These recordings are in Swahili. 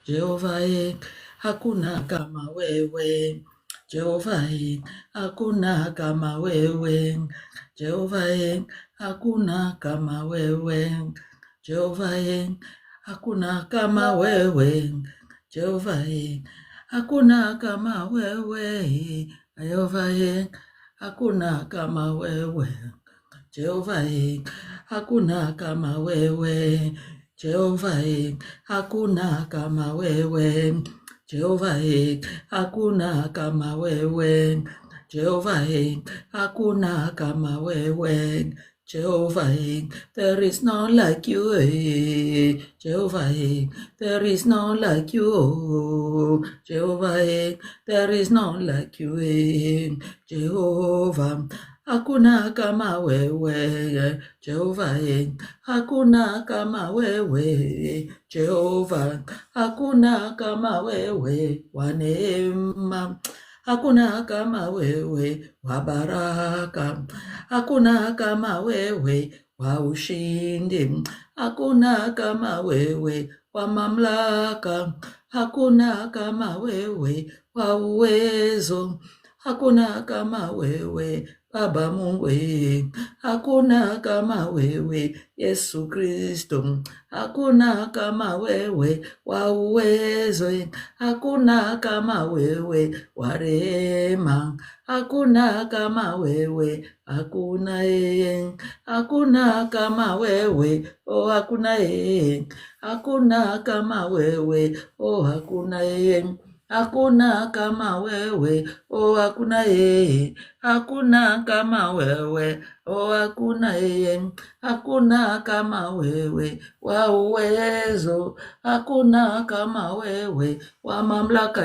Jehova, hakuna kama wewe. Jehova, hakuna kama wewe. Jehova, hakuna kama wewe. Jehova, hakuna kama wewe. Jehova, hakuna kama wewe. Jehova, hakuna kama wewe. Jehova, hakuna kama wewe. Jehova, hakuna kama wewe. Jehova, hakuna kama wewe. Jehova, hakuna kama wewe. Jehovah, there is none like you. Jehovah, there is none like you. Jehovah, there is none like you. Jehovah, hakuna kama wewe. Jehovah, hakuna kama wewe. Jehovah, hakuna kama wewe. Wa neema, hakuna kama wewe. Wa baraka, hakuna kama wewe. Wa ushindi, hakuna kama wewe. Wa mamlaka, hakuna kama wewe. Wa uwezo, hakuna kama wewe. Baba Mungu, hakuna kama wewe. Yesu Kristo, hakuna kama wewe. Wa uwezo, hakuna kama wewe. Wa rehema, hakuna kama wewe. Hakuna hakuna kama wewe. Oh, hakuna hakuna kama wewe. Oh, hakuna hakuna kama wewe. Oh, hakuna hakuna kama wewe. Oh, hakuna hakuna kama wewe. Wa uwezo, hakuna kama wewe. Wa mamlaka,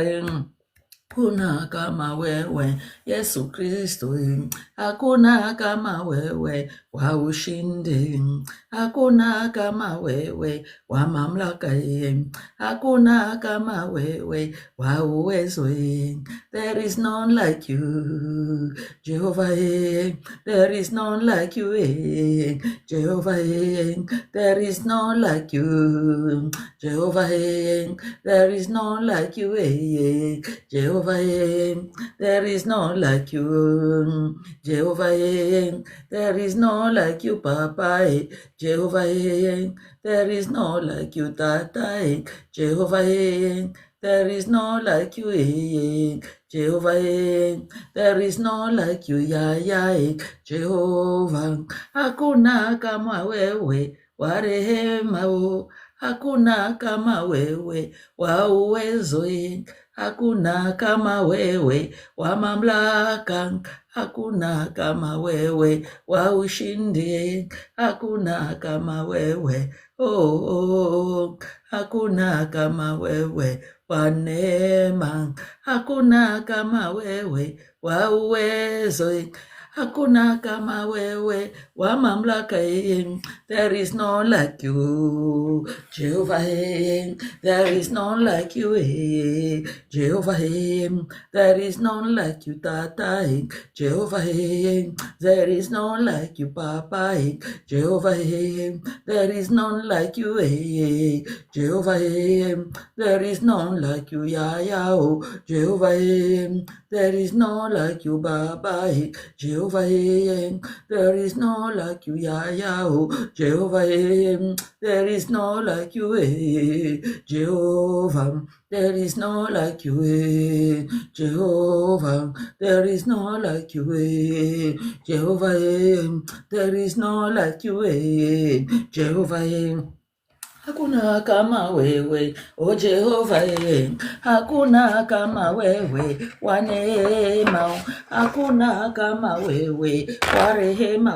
hakuna kama wewe. Yesu Kristo, hakuna kama wewe. Wa ushindi, hakuna kama wewe. Wa mamlaka, hakuna kama wewe. Wa uwezo, there is none like you. Jehovah, there is none like you. Jehovah, there is none like you. Jehovah, there is none like you. Jehovah, there is none like you. Jehovah, there is none like you, Papa. Jehovah, there is none like you, Tata. Jehovah, there is none like you. Jehovah, there is none like you, Yahweh. Jehovah, hakuna kama wewe. Wa rehema, hakuna kama wewe. Wa uwezo, hakuna kama wewe. Wa mamlaka, hakuna kama wewe. Wa ushindi, hakuna kama wewe. Oh, hakuna kama wewe. Wa neema, hakuna kama wewe. Wa uwezo, hakuna kama wewe. Wa mamlaka, there is none like you. Jehovah, there is none like you. Jehovah, there is none like you, Tata. Jehovah, there is none like you, Papa. Jehovah, there is none like you. Jehovah, there is none like you, Yahweh. Jehovah, there is none like you, Baba. Jehovah, there is none like you, Yahweh. Jehovah, there is none like you. Jehovah, there is none like you. Jehovah, there is none like you. Jehovah, there is none like you. Jehovah, hakuna kama wewe. O Jehova, hakuna kama wewe. Wa neema, hakuna kama wewe. Wa rehema,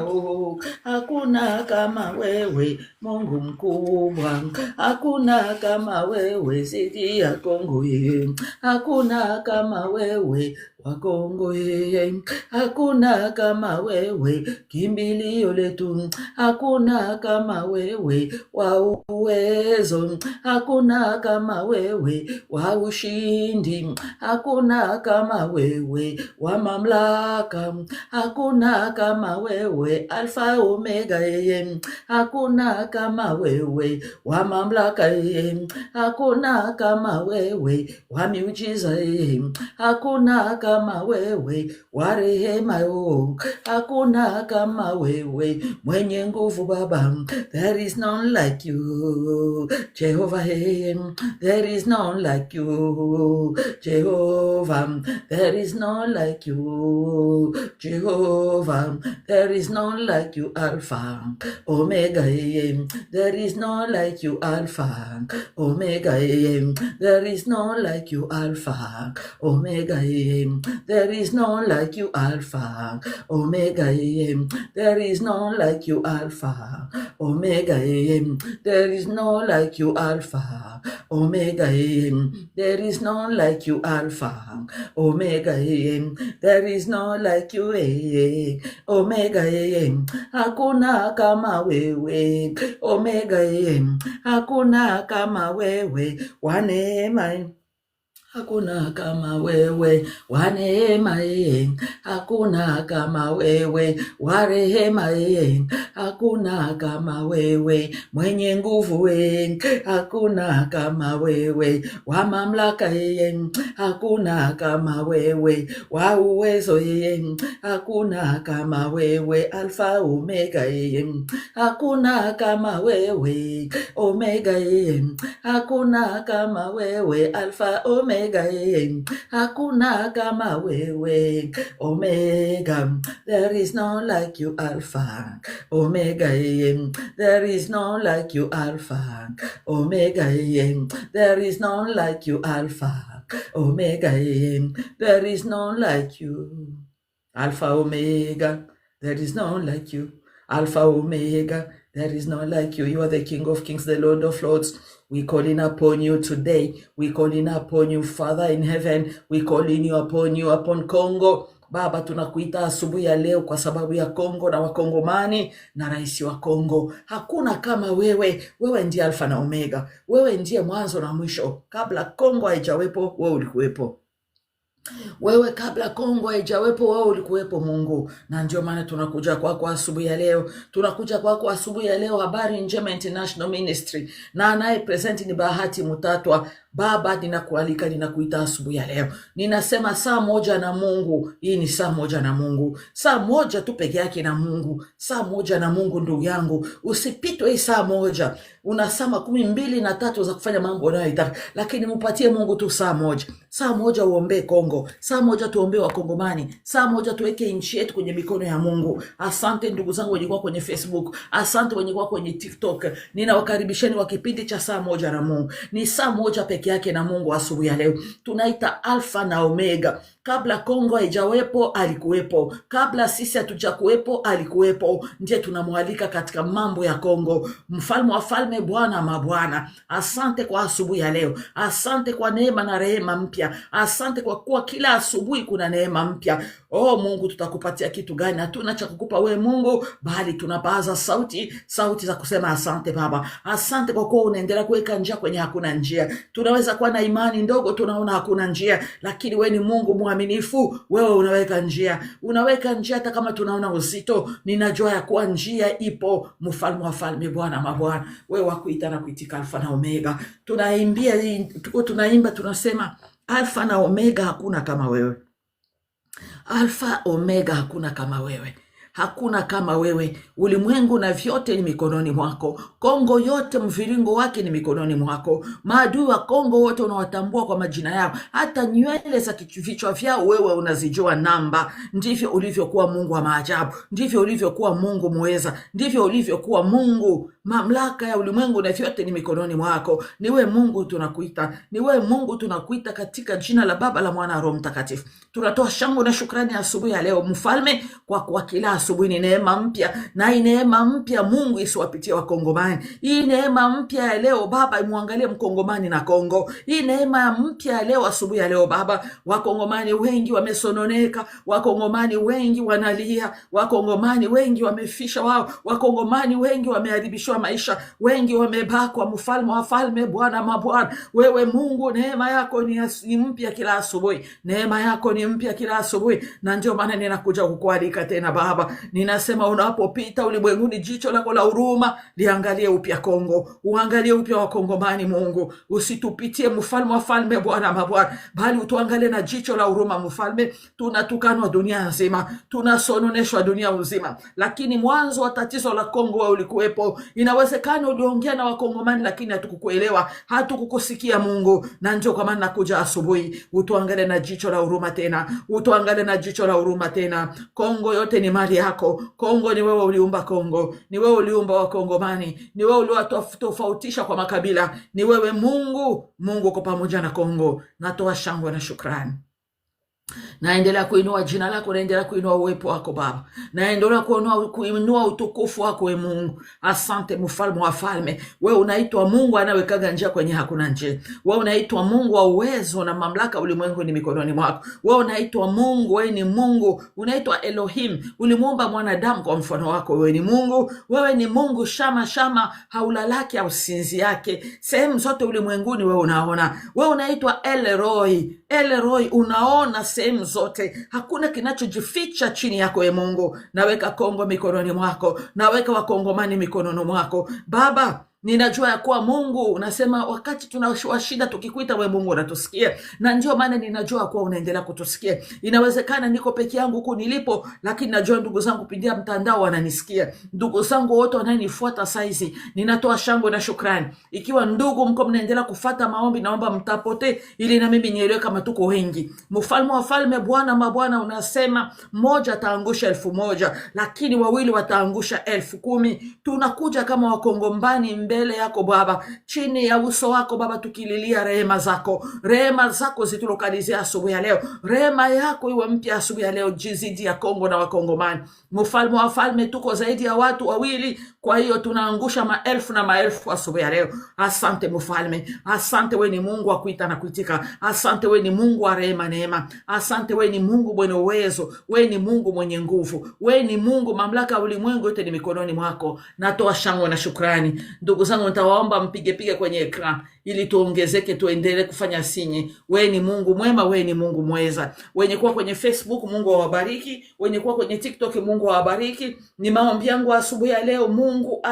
hakuna kama wewe. Mungu mkubwa, hakuna kama wewe. Zidi ya Kongo, hakuna kama wewe. wa Kongo. Hakuna kama wewe, kimbilio letu. Hakuna kama wewe, wa uwezo. Hakuna kama wewe, wa ushindi. Hakuna kama wewe, wa mamlaka. Hakuna kama wewe, Alfa Omega. Hakuna kama wewe, wa mamlaka. Hakuna kama wewe, wa miujiza. Hakuna kama wewe, wa rehema. Hakuna kama wewe, mwenye nguvu Baba. There is none like you, Jehovah. There is none like you, Jehovah. There is none like you, Jehovah. There is none like you, Alpha, Omega. There is none like you, Alpha, Omega. There is none like you, Alpha, Omega. There is none like you, Alpha, Omega. There is none like you, Alpha, Omega. There is none like you, Alpha, Omega. There is none like you, Alpha, Omega. There is none like you, Omega. Hakuna kama wewe, Omega. Hakuna kama wewe, wa neema. Hakuna kama wewe, wa neema. Hakuna kama wewe, wa rehema. Hakuna kama wewe, mwenye nguvu. Hakuna kama wewe, wa mamlaka. Hakuna kama wewe, wa uwezo. Hakuna kama wewe, Alfa Omega. Hakuna kama wewe, Omega. Hakuna kama wewe, Alfa Omega. Hakuna kama wewe, Omega. There is none like you, Alpha, Omega. There is none like you, Alpha, Omega. There is none like you, Alpha, Omega. There is none like you, Alpha, Omega. There is none like you, Alpha, Omega. There is none like you. You are the King of Kings, the Lord of Lords. We calling upon you today. We calling upon you, Father in heaven. We calling you upon Congo. Baba, tunakuita asubuhi ya leo kwa sababu ya Kongo na wakongomani na rais wa Kongo. Hakuna kama wewe. Wewe ndiye Alfa na Omega. Wewe ndiye mwanzo na mwisho. Kabla Kongo haijawepo, wewe ulikuwepo. Wewe kabla Kongo haijawepo, wewe ulikuwepo Mungu. Na ndio maana tunakuja kwako asubuhi ya leo. Tunakuja kwako asubuhi ya leo, Habari Njema International Ministry. Na anaye present ni Bahati Mutatwa. Baba, ninakualika, ninakuita asubuhi ya leo. Ninasema saa moja na Mungu. Hii ni saa moja na Mungu. Saa moja tu peke yake na Mungu. Saa moja na Mungu, ndugu yangu. Usipitwe hii saa moja. Una saa 12 za kufanya mambo unayoitaka, lakini mupatie Mungu tu saa moja. Saa moja uombe Kongo. Saa moja tuombe wakongomani. Saa moja tuweke nchi yetu kwenye mikono ya Mungu. Asante ndugu zangu wenye kwa kwenye Facebook. Asante wenye kwa kwenye TikTok. Ninawakaribisheni wa kipindi cha saa moja na Mungu. Ni saa moja peke yake na Mungu asubuhi ya leo. Tunaita Alfa na Omega. Kabla Kongo haijawepo, alikuwepo. Kabla sisi hatujakuwepo, alikuwepo. Ndiye tunamwalika katika mambo ya Kongo. Mfalme wa falme, Bwana mabwana. Asante kwa asubuhi ya leo. Asante kwa neema na rehema mpya. Asante kwa kuwa kila asubuhi kuna neema mpya. Oh Mungu, tutakupatia kitu gani? Hatuna cha kukupa we Mungu, bali tunapaza sauti za kusema asante Baba. Asante kwa kuwa unaendelea kuweka njia kwenye hakuna njia. Tunaweza kuwa na imani ndogo, tunaona hakuna njia, lakini we ni Mungu mwaminifu. Wewe unaweka njia. Unaweka njia hata kama tunaona uzito. Ninajua ya kuwa njia ipo. Mfalme wa falme, Bwana mabwana. Wewe wakuita na kuitika Alfa na Omega. Tunaimba tunasema Alfa na Omega, hakuna kama wewe. Alfa Omega, hakuna kama wewe. Hakuna kama wewe. Ulimwengu na vyote ni mikononi mwako. Kongo yote mviringo wake ni mikononi mwako. Maadui wa Kongo wote unawatambua kwa majina yao. Hata nywele za vichwa vyao wewe unazijua namba. Ndivyo ulivyokuwa Mungu wa maajabu. Ndivyo ulivyokuwa Mungu muweza. Ndivyo ulivyokuwa Mungu. Mamlaka ya ulimwengu na vyote ni mikononi mwako. Niwe Mungu tunakuita. Niwe Mungu tunakuita katika jina la Baba, la Mwana, Roho Mtakatifu. Tunatoa shangwe na shukrani asubuhi ya leo Mfalme kwa kila asubuhi ni neema mpya, na hii neema mpya Mungu isiwapitie wakongomani. Hii neema mpya ya leo Baba imwangalie mkongomani na Kongo. Hii neema mpya ya leo asubuhi ya leo Baba, wakongomani wengi wamesononeka, wakongomani wengi wanalia, wakongomani wengi wamefisha wao, wakongomani wengi wameharibishwa maisha, wengi wamebakwa. Mfalme wa falme, Bwana mabwana, wewe Mungu neema yako ni mpya kila asubuhi, neema yako ni mpya kila asubuhi, na ndio maana ninakuja kukualika tena Baba. Ninasema unapopita ulimwenguni, jicho lako la huruma liangalie upya Kongo, uangalie upya wakongomani. Mungu usitupitie mfalme wa falme, Bwana mabwana, bali utuangalie na jicho la huruma. Mfalme, tunatukanwa dunia nzima, tunasononeshwa dunia nzima, lakini mwanzo wa tatizo la Kongo wewe ulikuwepo. Inawezekana uliongea na wakongomani lakini hatukukuelewa, hatukukusikia Mungu, na ndio kwa maana nakuja asubuhi utuangalie na jicho la huruma tena, utuangalie na jicho la huruma tena. Kongo yote ni mali yako. Kongo ni wewe uliumba Kongo, ni wewe uliumba wakongomani, ni wewe uliwatofautisha kwa makabila, ni wewe Mungu. Mungu uko pamoja na Kongo. Natoa shangwe na shukrani. Naendelea kuinua jina lako, naendelea kuinua uwepo wako Baba, naendelea kuinua utukufu wako we Mungu. Asante mfalme wa falme, wewe unaitwa Mungu anawekaga njia kwenye hakuna njia. Wewe unaitwa Mungu wa uwezo na mamlaka, ulimwengu ni mikononi mwako. Wewe unaitwa Mungu, wewe ni Mungu, unaitwa Elohim, ulimuumba mwanadamu kwa mfano wako. Wewe ni Mungu, wewe ni Mungu shama shama, haulalaki au sinzi yake, sehemu zote ulimwenguni wewe unaona. Wewe unaitwa El Roi, El Roi, unaona sehemu zote, hakuna kinachojificha chini yako e Mungu. Naweka Kongo mikononi mwako, naweka wakongomani mikononi mwako Baba. Ninajua ya kuwa Mungu unasema wakati tunashida tukikuita we Mungu unatusikia, na ndio maana ninajua kuwa unaendelea kutusikia. Inawezekana niko peke yangu huku nilipo, lakini najua ndugu zangu kupitia mtandao wananisikia. Ndugu zangu wote wananifuata saizi, ninatoa shangwe na shukrani. Ikiwa ndugu mko mnaendelea kufuata maombi, naomba mtapote ili na mimi nielewe kama tuko wengi. Mfalme wa falme, Bwana mabwana, unasema mmoja ataangusha 1,000 lakini wawili wataangusha 10,000. Tunakuja kama wakongomani mbele yako Baba, chini ya uso wako Baba, tukililia rehema zako. Rehema zako zitulokalizia asubuhi ya leo, rehema yako iwe mpya asubuhi ya leo jizidi ya Kongo na wakongomani. Mfalme wa falme, tuko zaidi ya watu wawili, kwa hiyo tunaangusha maelfu na maelfu asubuhi ya leo. Asante mfalme, asante wewe ni Mungu wa kuita na kuitika. Asante wewe ni Mungu wa rehema neema. Asante wewe ni Mungu mwenye uwezo, wewe ni Mungu mwenye nguvu, wewe ni Mungu, mamlaka ya ulimwengu yote ni mikononi mwako. Natoa shangwe na shukrani. Ndugu zangu nitawaomba mpige kwenye ekran ili tuongezeke, tuendelee kufanya sinye. Wewe ni Mungu mwema, wewe ni Mungu mweza. Wenye kuwa kwenye Facebook Mungu awabariki, wenye kuwa kwenye TikTok Mungu awabariki. Ni maombi yangu asubuhi ya leo Mungu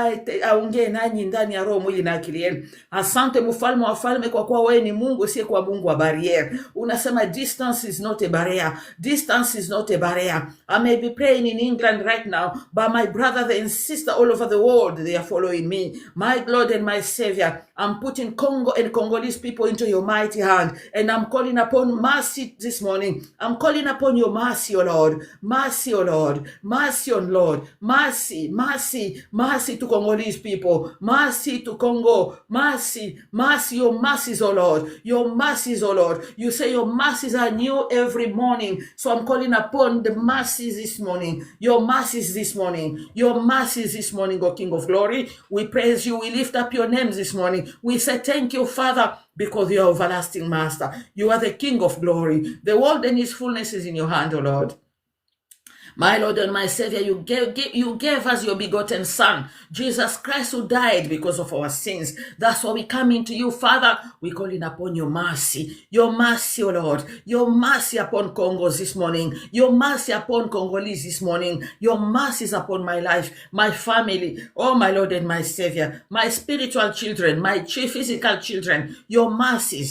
aongee nanyi ndani ya roho, mwili na akili yenu. Asante mfalme wa falme, kwa kuwa wewe ni Mungu, si kwa Mungu wa barrier. Unasema distance is not a barrier. Distance is not a barrier. I may be praying in England right now, but my brother and sister all over the world, they are following me. My Lord and my Savior, I'm putting Congo and Congolese people into your mighty hand, and I'm calling upon mercy this morning. I'm calling upon your mercy, O Lord. Mercy, O Lord. Mercy, O Lord. Mercy, mercy, mercy to Congolese people. Mercy to Congo. Mercy, mercy, your mercies, O Lord. Your mercies, O Lord. You say your mercies are new every morning. So I'm calling upon the mercies this morning. Your mercies this morning. Your mercies this morning, O King of Glory. We praise you. We lift up your names this morning. We say thank you, Father, because you are everlasting Master. You are the King of Glory. The world and its fullness is in your hand, O Lord. My Lord and my Savior, you gave us your begotten Son, Jesus Christ, who died because of our sins. That's why we come into you, Father. We calling upon your mercy, O Lord. Your mercy upon Congo this morning. Your mercy upon Congolese this morning. Your mercies upon my life, my family. Oh, my Lord and my Savior, my spiritual children, my physical children. Your mercy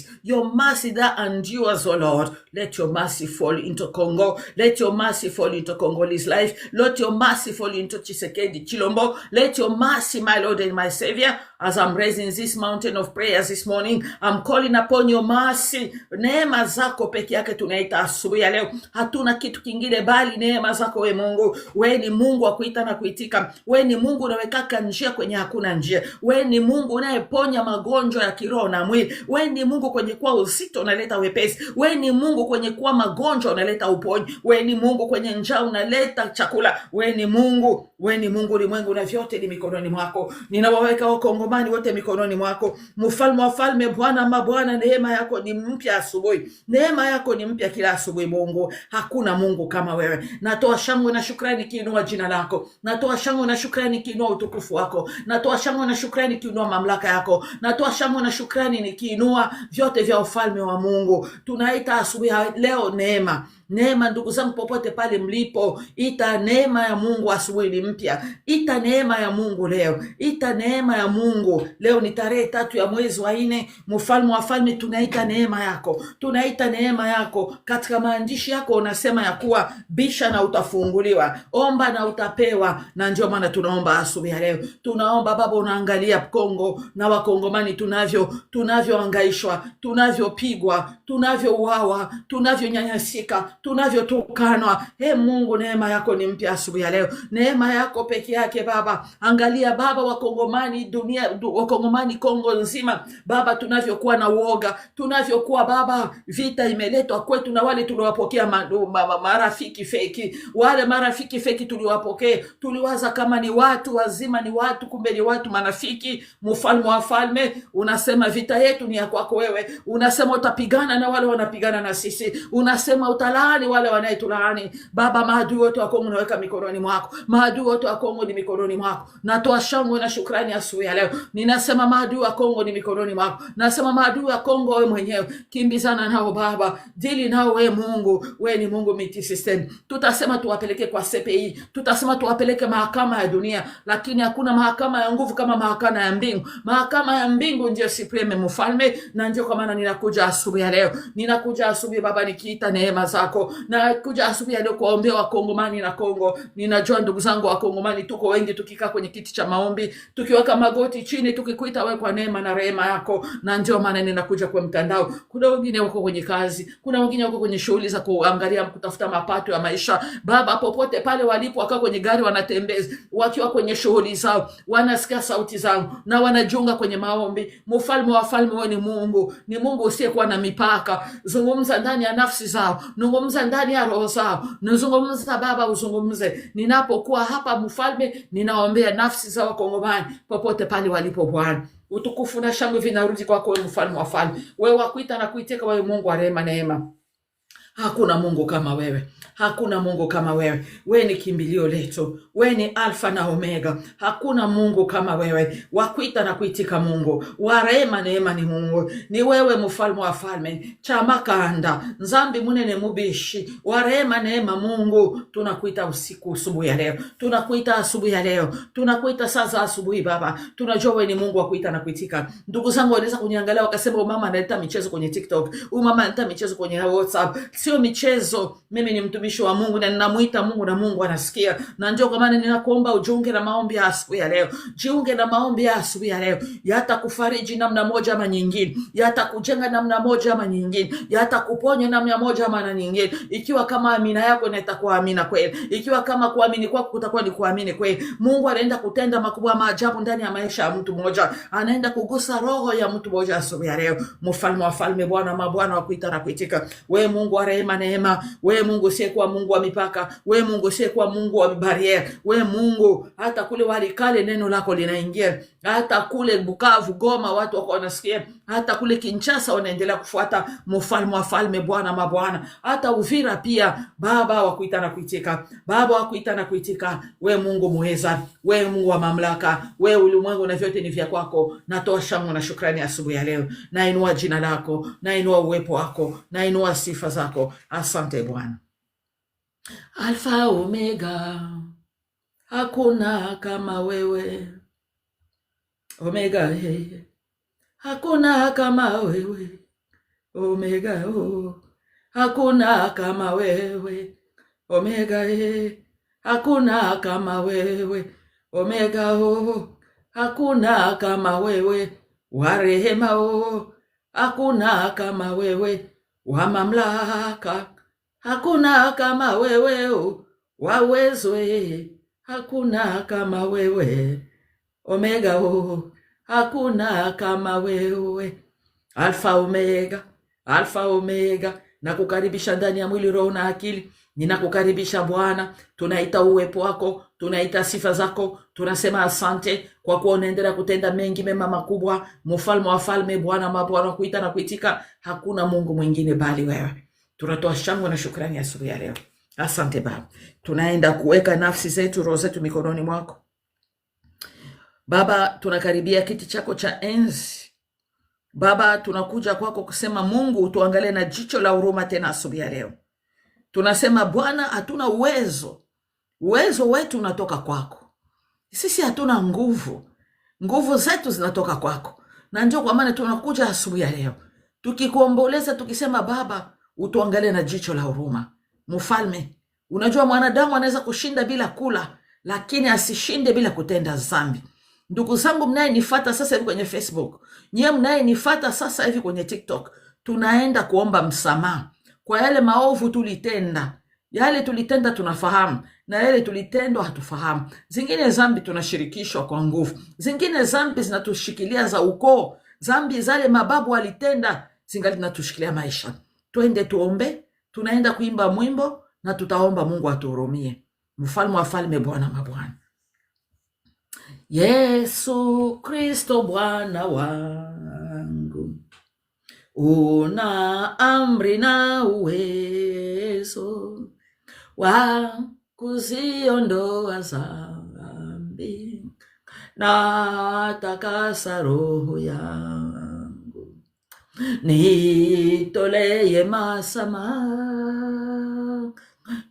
that endures, O Lord. Let your mercy fall into Congo. Let your mercy fall into Congolese life. Let your mercy fall into Tshisekedi Chilombo. Let your mercy, my Lord and my Savior, as I'm raising this mountain of prayers this morning, I'm calling upon your mercy. Neema zako peke yake tunaita asubuhi ya leo. Hatuna kitu kingine bali neema zako we Mungu. We ni Mungu wa kuita na kuitika. We ni Mungu unawekaka njia kwenye hakuna njia. We ni Mungu unayeponya magonjwa ya kiroho na mwili. We ni Mungu kwenye kuwa uzito unaleta wepesi. We ni Mungu kwenye kuwa magonjwa unaleta uponyi. We ni Mungu kwenye njaa unaleta chakula. We ni Mungu, we ni Mungu. Ulimwengu na vyote ni mikononi mwako. Ninawaweka wakongomani wote mikononi mwako. Mfalme wa falme, Bwana mabwana, neema yako ni mpya asubuhi. Neema yako ni mpya kila asubuhi Mungu. Hakuna Mungu kama wewe. Natoa shangwe na shukrani kiinua jina lako. Natoa shangwe na shukrani kiinua utukufu wako. Natoa shangwe na shukrani kiinua mamlaka yako. Natoa shangwe na shukrani nikiinua vyote vya ufalme wa Mungu. Tunaita asubuhi leo neema. Neema, ndugu zangu popote pale mlipo, ita neema ya Mungu asubuhi ni mpya. Ita neema ya Mungu leo. Ita neema ya Mungu. Leo ni tarehe 3 ya mwezi wa 4. Mfalme wa falme, tunaita neema yako. Tunaita neema yako. Katika maandishi yako unasema ya kuwa bisha na utafunguliwa, omba na utapewa. Na ndio maana tunaomba asubuhi ya leo. Tunaomba Baba, unaangalia Kongo na wakongomani tunavyoangaishwa, tunavyopigwa, tunavyouawa, tunavyonyanyasika, tunavyotukanwa. Mungu, neema yako ni mpya asubuhi ya leo. Neema yako peke yake Baba. Angalia Baba wakongomani, wakongomani Kongo nzima Baba, tunavyokuwa na uoga, tunavyokuwa Baba, vita imeletwa kwetu na wale tuliwapokea marafiki feki. Wale marafiki feki tuliwapokea, tuliwaza kama ni watu wazima, ni watu, kumbe ni watu manafiki. Mfalme wa falme, unasema vita yetu ni ya kwako wewe. Unasema utapigana na wale wanapigana na sisi. Unasema utalaani wale wanayetulaani. Baba, maadui wote wa Kongo naweka mikononi mwako. Maadui wote wa Kongo ni mikononi mwako. Natoa shangwe na shukrani asubuhi ya leo. Ninasema maadui wa Kongo ni mikononi mwako. Nasema maadui wa Kongo wewe mwenyewe kimbizana nao Baba. Dili nao wewe Mungu. Wewe ni Mungu multi system. Tutasema tuwapeleke kwa CPI. Tutasema tuwapeleke mahakama ya dunia, lakini hakuna mahakama ya nguvu kama mahakama ya mbingu. Mahakama ya mbingu ndio supreme mfalme, na ndio kwa maana ninakuja asubuhi ya leo. Ninakuja asubuhi Baba nikiita neema zako. Na kuja asubuhi ya leo kuombea wakongomani na Kongo. Ninajua ndugu zangu wakongomani tuko wengi tukikaa kwenye kiti cha maombi, tukiweka magoti chini, tukikuita wewe kwa neema na rehema yako. Na ndio maana ninakuja kwa mtandao. Kuna wengine wako kwenye kazi, kuna wengine wako kwenye shughuli za kuangalia kutafuta mapato ya maisha. Baba, popote pale walipo, wakiwa kwenye gari wanatembeza, wakiwa kwenye shughuli zao, wanasikia sauti zangu na wanajiunga kwenye maombi. Mfalme wa falme, wewe ni Mungu, ni Mungu usiyekuwa na mipaka. Zungumza ndani ya nafsi zao, zungumza ndani ya roho zao, nizungumza Baba, uzungumze. Ninapokuwa hapa mfalme, ninaombea nafsi za wakongomani popote pale walipo Bwana. Utukufu na shangwe vinarudi kwako wewe mfalme wa falme. Wewe wakuita na kuiteka, wewe Mungu wa rehema neema. Hakuna Mungu kama wewe. Hakuna Mungu kama wewe. Wewe ni kimbilio letu. Wewe ni Alfa na Omega. Hakuna Mungu kama wewe. Wakuita na kuitika Mungu. Wa rehema neema ni Mungu. Ni wewe mfalme wa falme. Chamakanda. Nzambi munene mubishi. Wa rehema neema Mungu. Tunakuita usiku asubuhi ya leo. Tunakuita asubuhi ya leo. Tunakuita sasa asubuhi Baba. Tunajua wewe ni Mungu wa kuita na kuitika. Ndugu zangu wanaweza kuniangalia wakasema mama analeta michezo kwenye TikTok. Mama analeta michezo kwenye WhatsApp. Sio michezo. Mimi ni mtumishi wa Mungu na ninamuita Mungu na Mungu anasikia. Na ndio kwa maana ninakuomba ujiunge na maombi ya asubuhi ya leo. Jiunge na maombi ya asubuhi ya leo. Yatakufariji namna moja ama nyingine. Yatakujenga namna moja ama nyingine. Yatakuponya namna moja ama nyingine. Ikiwa kama amina yako na itakuwa amina kweli. Ikiwa kama kuamini kwako kutakuwa ni kuamini kweli. Mungu anaenda kutenda makubwa maajabu ndani ya maisha ya mtu mmoja. Anaenda kugusa roho ya mtu mmoja asubuhi ya leo. Mfalme wa falme, Bwana mabwana, wa kuita na kuitika. Wewe Mungu wa rehema neema. Wewe Mungu usiyekuwa Mungu wa mipaka. Wewe Mungu usiyekuwa Mungu wa barriere. Wewe Mungu hata kule Walikale neno lako linaingia. Hata kule Bukavu, Goma watu wako wanasikia. Hata kule Kinshasa wanaendelea kufuata mfalme wa falme, Bwana mabwana. Hata Uvira pia Baba wa kuita na kuitika. Baba wa kuita na kuitika. Wewe Mungu muweza. Wewe Mungu wa mamlaka. Wewe ulimwengu na vyote ni vya kwako. Natoa shangwe na shukrani asubuhi ya leo. Nainua jina lako, nainua uwepo wako, nainua sifa zako. Asante Bwana. Alfa Omega, hakuna kama wewe. Omega, hakuna kama wewe. Omega, hakuna kama wewe. Omega, hakuna kama wewe. Omega, hakuna kama wewe. Wa rehema, hakuna kama wewe. Wa mamlaka, hakuna kama wewe. Wa uwezo, hakuna kama wewe. Omega, hakuna kama wewe. Alfa Omega, Alfa Omega. Na kukaribisha ndani ya mwili, roho na akili. Ninakukaribisha Bwana, tunaita uwepo wako, tunaita sifa zako, tunasema asante kwa kuwa unaendelea kutenda mengi mema makubwa. Mfalme wa falme, Bwana mabwana, kuita na kuitika, hakuna Mungu mwingine bali wewe. Tunatoa shangwe na shukrani asubuhi ya leo. Asante Baba. Tunaenda kuweka nafsi zetu, roho zetu mikononi mwako Baba. Tunakaribia kiti chako cha enzi Baba, tunakuja kwako kusema Mungu tuangalie na jicho la huruma tena asubuhi ya leo. Tunasema Bwana, hatuna uwezo wetu unatoka kwako. Sisi hatuna nguvu zetu zinatoka kwako, na ndio kwa maana tunakuja asubuhi ya leo tukikuomboleza, tukisema Baba, utuangalie na jicho la huruma. Mfalme, unajua mwanadamu anaweza kushinda bila kula, lakini asishinde bila kutenda dhambi. Ndugu zangu mnayenifuata sasa hivi kwenye Facebook, nyie mnayenifuata sasa hivi kwenye TikTok, tunaenda kuomba msamaha kwa yale maovu tulitenda. Yale tulitenda tunafahamu, na yale tulitendwa hatufahamu. Zingine dhambi tunashirikishwa kwa nguvu, zingine dhambi zinatushikilia za ukoo, dhambi zale mababu walitenda zingali zinatushikilia maisha. Twende tuombe, tunaenda kuimba mwimbo na tutaomba Mungu atuhurumie. Mfalme wa falme, Bwana mabwana, Yesu Kristo Bwana wangu, una amri na uwezo wa kuziondoa dhambi na takasa roho yangu, nitolee masamaha,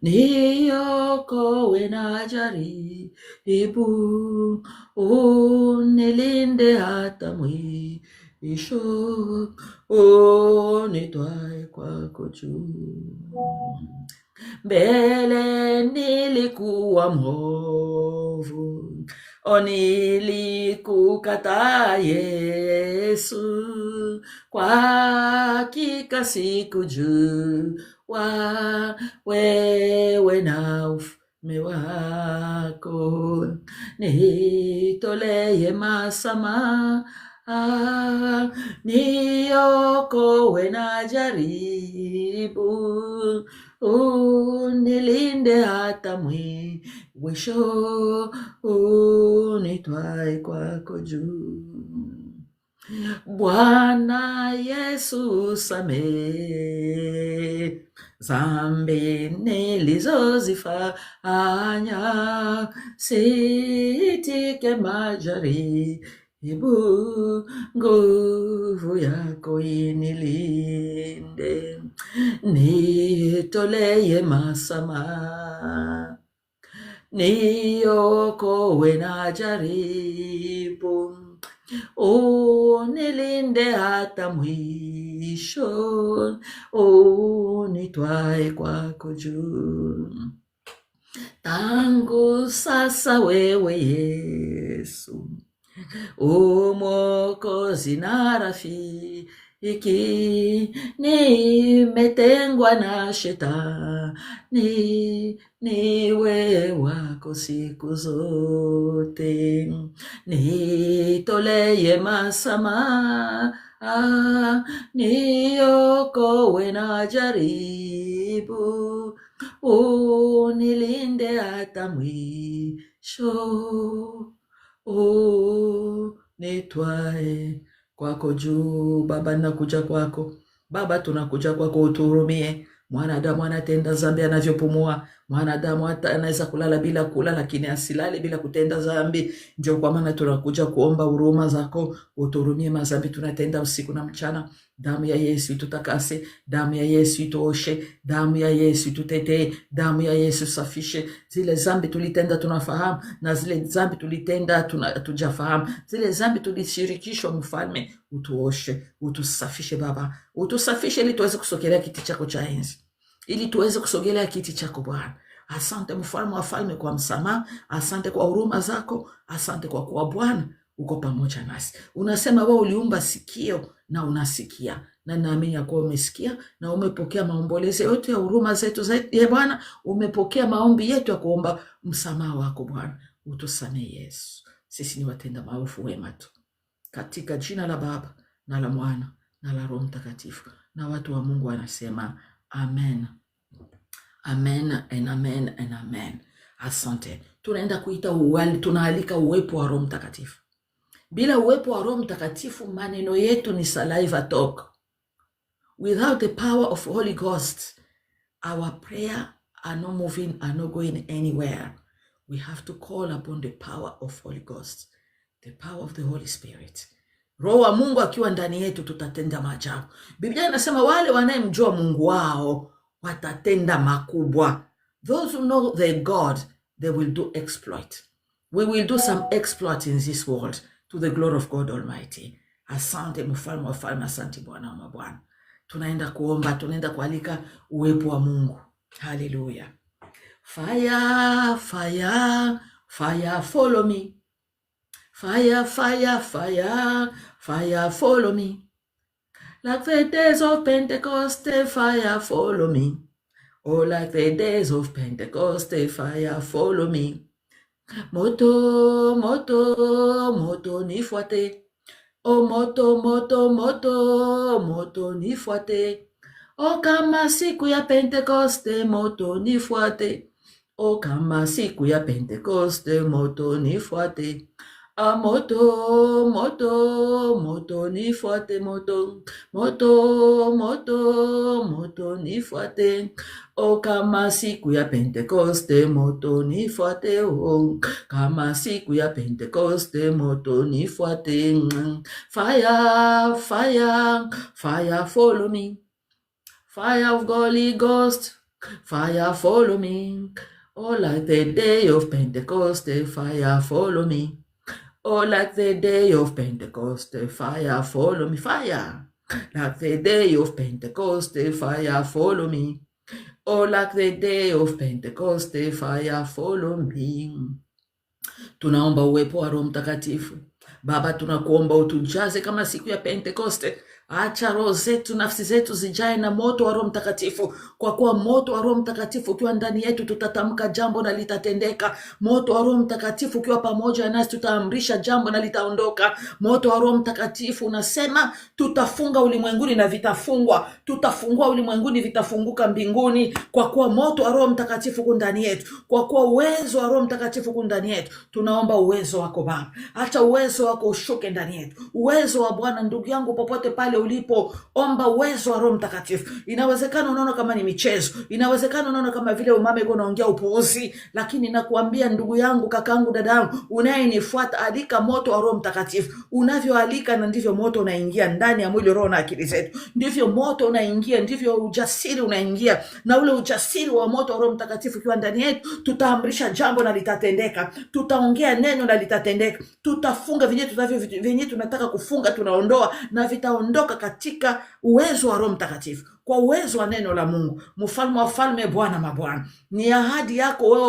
niokoe na jaribu, unilinde hata mwisho, unitwae kwako juu. Mbele nilikuwa mwovu, nilikukataa Yesu, kwa hakika sikujua wewe na ufalme wako. Nitolee masamaha, niokoe na jaribu, unilinde hata mwisho, unitwae kwako juu. Bwana Yesu, samehe dhambi nilizozifanya, sitike majaribu, nguvu yako inilinde, nitolee masamaha, niokoe na jaribu, unilinde hata mwisho, unitwae kwako juu. Tangu sasa wewe Yesu, Mwokozi na rafiki, nimetengwa na shetani, niwe wako siku zote. Nitolee masamaha, niokoe na jaribu, unilinde hata mwisho, nitwae kwako juu. Baba, nakuja kwako Baba, tunakuja kwako, utuhurumie. Mwanadamu anatenda dhambi anavyopumua. Mwanadamu hata anaweza kulala bila kula, lakini asilale bila kutenda dhambi. Ndio kwa maana tunakuja kuomba huruma zako, utuhurumie madhambi tunatenda usiku na mchana. Damu ya Yesu itutakase, damu ya Yesu ituoshe, damu ya Yesu itutetee, damu ya Yesu safishe. Zile dhambi tulitenda tunafahamu, na zile dhambi tulitenda hatujafahamu. Zile dhambi tulishirikishwa, Mfalme, utuoshe, utusafishe Baba, utusafishe ili tuweze kusogelea kiti chako cha enzi, ili tuweze kusogelea kiti chako Bwana. Asante Mfalme wa falme kwa msamaha, asante kwa huruma zako, asante kwa kuwa Bwana uko pamoja nasi. Unasema wewe uliumba sikio na unasikia, na naamini ya kuwa umesikia na umepokea maombolezi yote ya huruma zetu ya Bwana. Umepokea maombi yetu ya kuomba msamaha wako Bwana. Utusamehe Yesu, sisi ni watenda maovu wema tu, katika jina la Baba na la Mwana na la Roho Mtakatifu, na watu wa Mungu wanasema amen. Amen and amen and amen. Asante. Tunaenda kuita tunaalika uwepo wa Roho Mtakatifu. Bila uwepo wa Roho Mtakatifu maneno yetu ni saliva talk. Without the power of Holy Ghost, our prayer are not moving, are not going anywhere. We have to call upon the power of Holy Ghost, the power of the Holy Spirit. Roho wa Mungu akiwa ndani yetu tutatenda maajabu. Biblia inasema wale wanayemjua Mungu wao watatenda makubwa. Those who know their God, they will do exploit. We will do some exploit in this world to the glory of God Almighty. Asante mfalme wa falme, asante Bwana wa mabwana. Tunaenda kuomba, tunaenda kualika uwepo wa Mungu. Hallelujah. Fire, fire, fire, follow me. Fire, fire, fire, fire, follow me. Like the days of Pentecost, fire, follow me. Oh, like the days of Pentecost, fire, follow me. Moto, moto, moto, nifuate. Oh, moto, moto, moto, moto, nifuate. Oh, kama siku ya Pentecoste, moto, nifuate. Oh, kama siku ya Pentecoste, moto, nifuate. Ah, moto, moto, moto, nifuate, moto, moto, moto, moto, nifuate. Oh, kama siku ya Pentecoste, moto, nifuate. Oh, kama siku ya Pentecoste, moto, nifuate. Fire, fire, fire, follow me. Fire of Holy Ghost, fire, follow me. Oh, like the day of Pentecost, fire, follow me. Oh, like the day of Pentecost, fire, follow me. Fire, like the day of Pentecost, fire, follow me. Oh, like the day of Pentecost, fire, follow me. Tunaomba uwepo wa Roho Mtakatifu. Baba, tunakuomba utujaze kama siku ya Pentekoste. Acha roho zetu, nafsi zetu zijae na moto wa Roho Mtakatifu. Kwa kuwa moto wa Roho Mtakatifu ukiwa ndani yetu tutatamka jambo na litatendeka. Moto wa Roho Mtakatifu ukiwa pamoja nasi tutaamrisha jambo na litaondoka. Moto wa Roho Mtakatifu unasema tutafunga ulimwenguni na vitafungwa. Tutafungua ulimwenguni vitafunguka mbinguni. Kwa kuwa moto wa Roho Mtakatifu uko ndani yetu. Kwa kuwa uwezo wa Roho Mtakatifu uko ndani yetu. Tunaomba uwezo wako Baba. Acha uwezo wako ushuke ndani yetu. Uwezo wa Bwana, ndugu yangu popote pale ulipo, omba uwezo wa Roho Mtakatifu. Inawezekana unaona kama ni michezo, inawezekana unaona kama vile umame yuko naongea upuuzi, lakini nakuambia ndugu yangu, kakangu, dadangu, unayenifuata, alika moto wa Roho Mtakatifu. Unavyoalika na ndivyo moto unaingia ndani ya mwili, roho na akili zetu. Ndivyo moto unaingia, ndivyo ujasiri unaingia. Na ule ujasiri wa moto wa Roho Mtakatifu ukiwa ndani yetu, tutaamrisha jambo na litatendeka. Tutaongea neno na litatendeka. Tutafunga vyenye tunataka kufunga, tunaondoa na vitaondoka katika uwezo wa Roho Mtakatifu, kwa uwezo wa neno la Mungu. Mfalme wa falme, Bwana mabwana, ni ahadi yako wewe.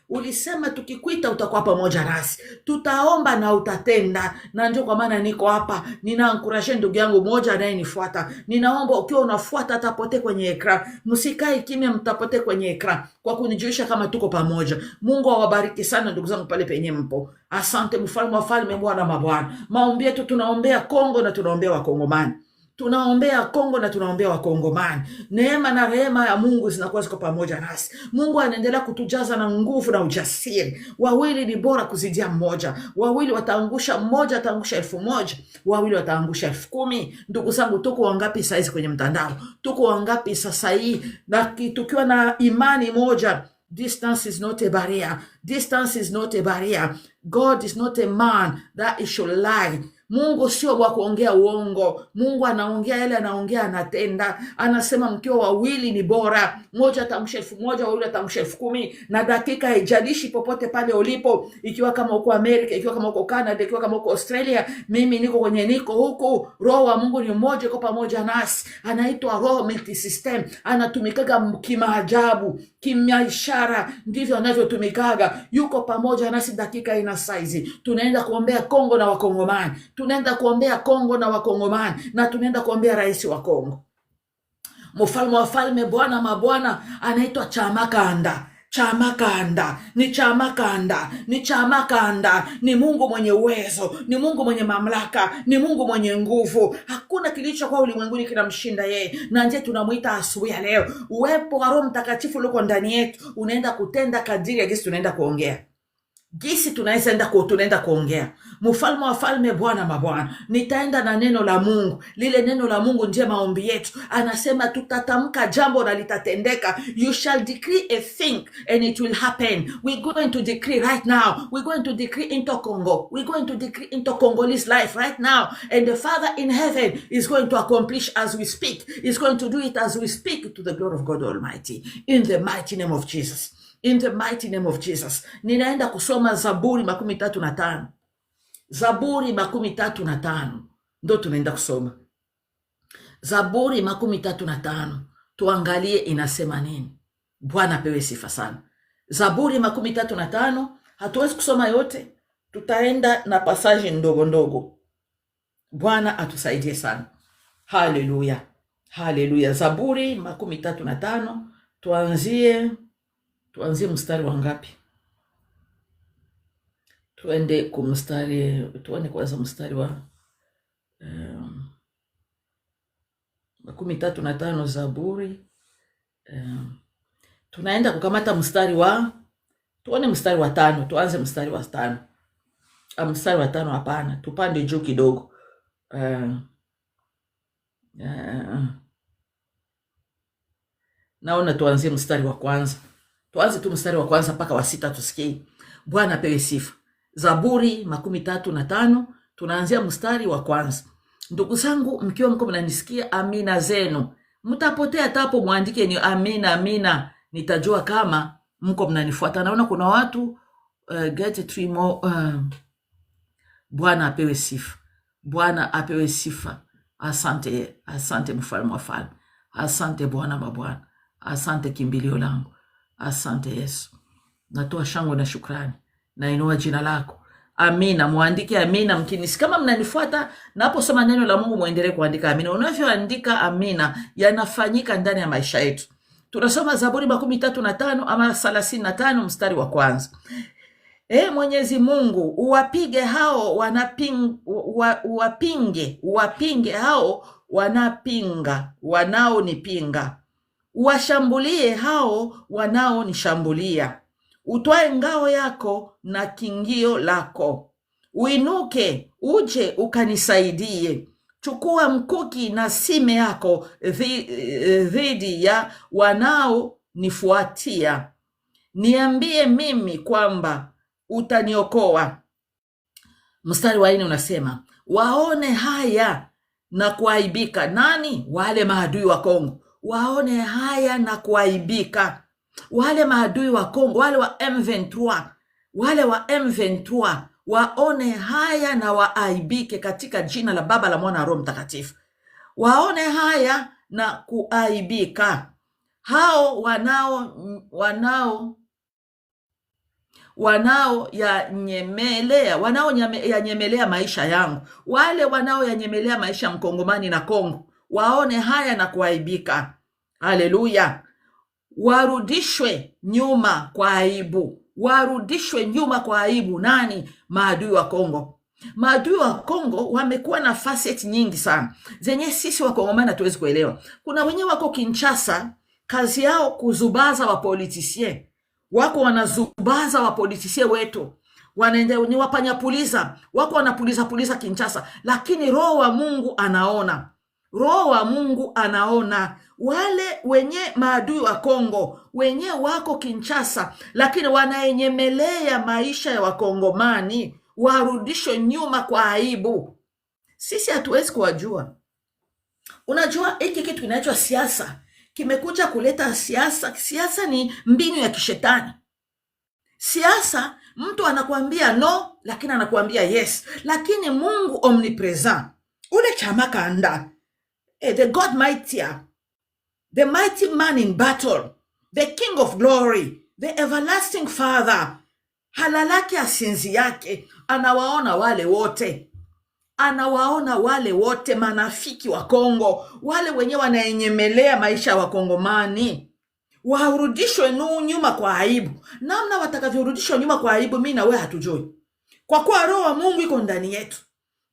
Ulisema tukikuita utakuwa pamoja nasi. Tutaomba na utatenda, na ndio kwa maana niko hapa. Ninaencourage ndugu yangu mmoja anayenifuata. Ninaomba ukiwa unafuata atapotee kwenye ekran. Msikae kimya, mtapotee kwenye ekran kwa kunijulisha kama tuko pamoja. Mungu awabariki sana ndugu zangu pale penye mpo. Asante mfalme wa falme, Bwana mabwana. Maombi yetu tunaombea Kongo na tunaombea Wakongomani. Tunaombea Kongo na tunaombea Wakongomani. Neema na rehema ya Mungu zinakuwa ziko pamoja nasi. Mungu anaendelea kutujaza na nguvu na ujasiri. Wawili ni bora kuzidia mmoja. Wawili wataangusha, mmoja ataangusha 1000. Wawili wataangusha 10,000. Ndugu zangu, tuko wangapi saizi kwenye mtandao? Tuko wangapi sasa hii? Na tukiwa na imani moja. Distance is not a barrier. Distance is not a barrier. God is not a man that he should lie. Mungu sio wa kuongea uongo. Mungu anaongea yale anaongea, anatenda. Anasema mkiwa wawili ni bora. Mmoja atamsha 1000, wawili atamsha 10,000. Na dakika haijalishi popote pale ulipo. Ikiwa kama uko Amerika, ikiwa kama uko Canada, ikiwa kama uko Australia, mimi niko huku. Roho wa Mungu ni mmoja, yuko pamoja nasi. Anaitwa Roho multisystem. Anatumikaga kimaajabu, ishara, ndivyo anavyotumikaga. Yuko pamoja nasi dakika ina saizi. Tunaenda kuombea Kongo na Wakongomani. Tunaenda kuombea Kongo na Wakongomani, na tunaenda kuombea rais wa Kongo. Mfalme wa falme, Bwana mabwana, anaitwa Chamakanda. Chamakanda, ni Chamakanda, ni Chamakanda, ni Mungu mwenye uwezo, ni Mungu mwenye mamlaka, ni Mungu mwenye nguvu. Hakuna kilichokuwa ulimwenguni kinamshinda yeye. Na nje tunamuita asubuhi ya leo. Uwepo wa Roho Mtakatifu uliko ndani yetu unaenda kutenda kadiri ya gisi tunaenda kuongea. Gisi tunaenda kuongea. Mfalme wa falme, Bwana mabwana, nitaenda na neno la Mungu. Lile neno la Mungu ndiye maombi yetu. Anasema tutatamka jambo na litatendeka. You shall decree a thing and it will happen. We're going to decree right now. We're going to decree into Congo. We're going to decree into Congolese life right now. And the Father in heaven is going to accomplish as we speak. He's going to do it as we speak, to the glory of God Almighty. In the mighty name of Jesus. In the mighty name of Jesus. Ninaenda kusoma Zaburi 35. Zaburi 35. Ndo tunaenda kusoma. Zaburi 35. Tuangalie inasema nini. Bwana pewe sifa sana. Zaburi 35. Hatuwezi kusoma yote. Tutaenda na passage ndogo ndogo. Bwana atusaidie sana. Haleluya. Haleluya. Zaburi 35. Tuanzie mstari wa ngapi? Tuende kwanza mstari wa 35 Zaburi. Tunaenda kukamata mstari wa 5. Tuanze mstari wa 5. Mstari wa 5 hapana. Tupande juu kidogo. Naona tuanzie mstari wa kwanza. Tuanze tu mstari wa kwanza mpaka wa 6 tusikie. Bwana pewe sifa. Zaburi 35. Tunaanzia mstari wa kwanza. Ndugu zangu, mkiwa mko mnanisikia, amina zenu. Mtapotea tapo muandike ni amina amina. Nitajua kama mko mnanifuata. Naona kuna watu get 3 more. Bwana apewe sifa. Bwana apewe sifa. Asante mfalme wa falme. Asante Bwana mabwana. Asante kimbilio langu. Asante Yesu. Natoa shangwe na shukrani. Nainua jina lako. Amina. Muandike amina mkinisi. Kama mnanifuata naposoma neno la Mungu, muendelee kuandika amina. Unavyoandika amina yanafanyika ndani ya maisha yetu. Tunasoma Zaburi 35 ama 35 mstari wa kwanza. Mwenyezi Mungu, uwapige hao uwapinge hao wanaonipinga. Uwashambulie hao wanaonishambulia. Utwae ngao yako na kingio lako. Uinuke uje ukanisaidie. Chukua mkuki na sime yako dhidi ya wanaonifuatia. Niambie mimi kwamba utaniokoa. Mstari wa 4 unasema, waone haya na kuaibika. Nani? Wale maadui wa Kongo. Waone haya na kuaibika. Wale maadui wa Kongo, wale wa M23, waone haya na waaibike katika jina la Baba, la Mwana na Roho Mtakatifu. Waone haya na kuaibika. Hao yanyemelea maisha yangu. Wale yanyemelea maisha ya Mkongomani na Kongo. Waone haya na kuaibika. Haleluya. Warudishwe nyuma kwa aibu. Warudishwe nyuma kwa aibu. Nani? Maadui wa Kongo. Maadui wa Kongo wamekuwa na facet nyingi sana zenye sisi Wakongomani hatuwezi kuelewa. Kuna wenye wako Kinshasa, kazi yao kuzubaza wapolitisien. Wako wanazubaza wapolitisien wetu. Wanaenda ni wapanyapuliza. Wako wanapuliza Kinshasa. Lakini Roho wa Mungu anaona. Roho wa Mungu anaona. Wale wenye maadui wa Kongo, wenye wako Kinshasa, lakini wanaenyemelea maisha ya Wakongomani, warudishwe nyuma kwa aibu. Sisi hatuwezi kuwajua. Unajua hiki kitu kinaitwa siasa. Kimekuja kuleta siasa. Siasa ni mbinu ya kishetani. Siasa, mtu anakuambia no, lakini anakuambia yes. Lakini Mungu omnipresent, ule Chamakanda, the God mightier, the mighty man in battle, the King of glory, the everlasting Father, halalaki asinzi yake, anawaona wale wote. Anawaona wale wote manafiki wa Kongo, wale wenye wanaenyemelea maisha wa Kongomani. warudishwe nyuma kwa aibu. Namna watakavyorudishwa nyuma kwa aibu, mimi na wewe hatujui, kwa kuwa roho wa Mungu iko ndani yetu.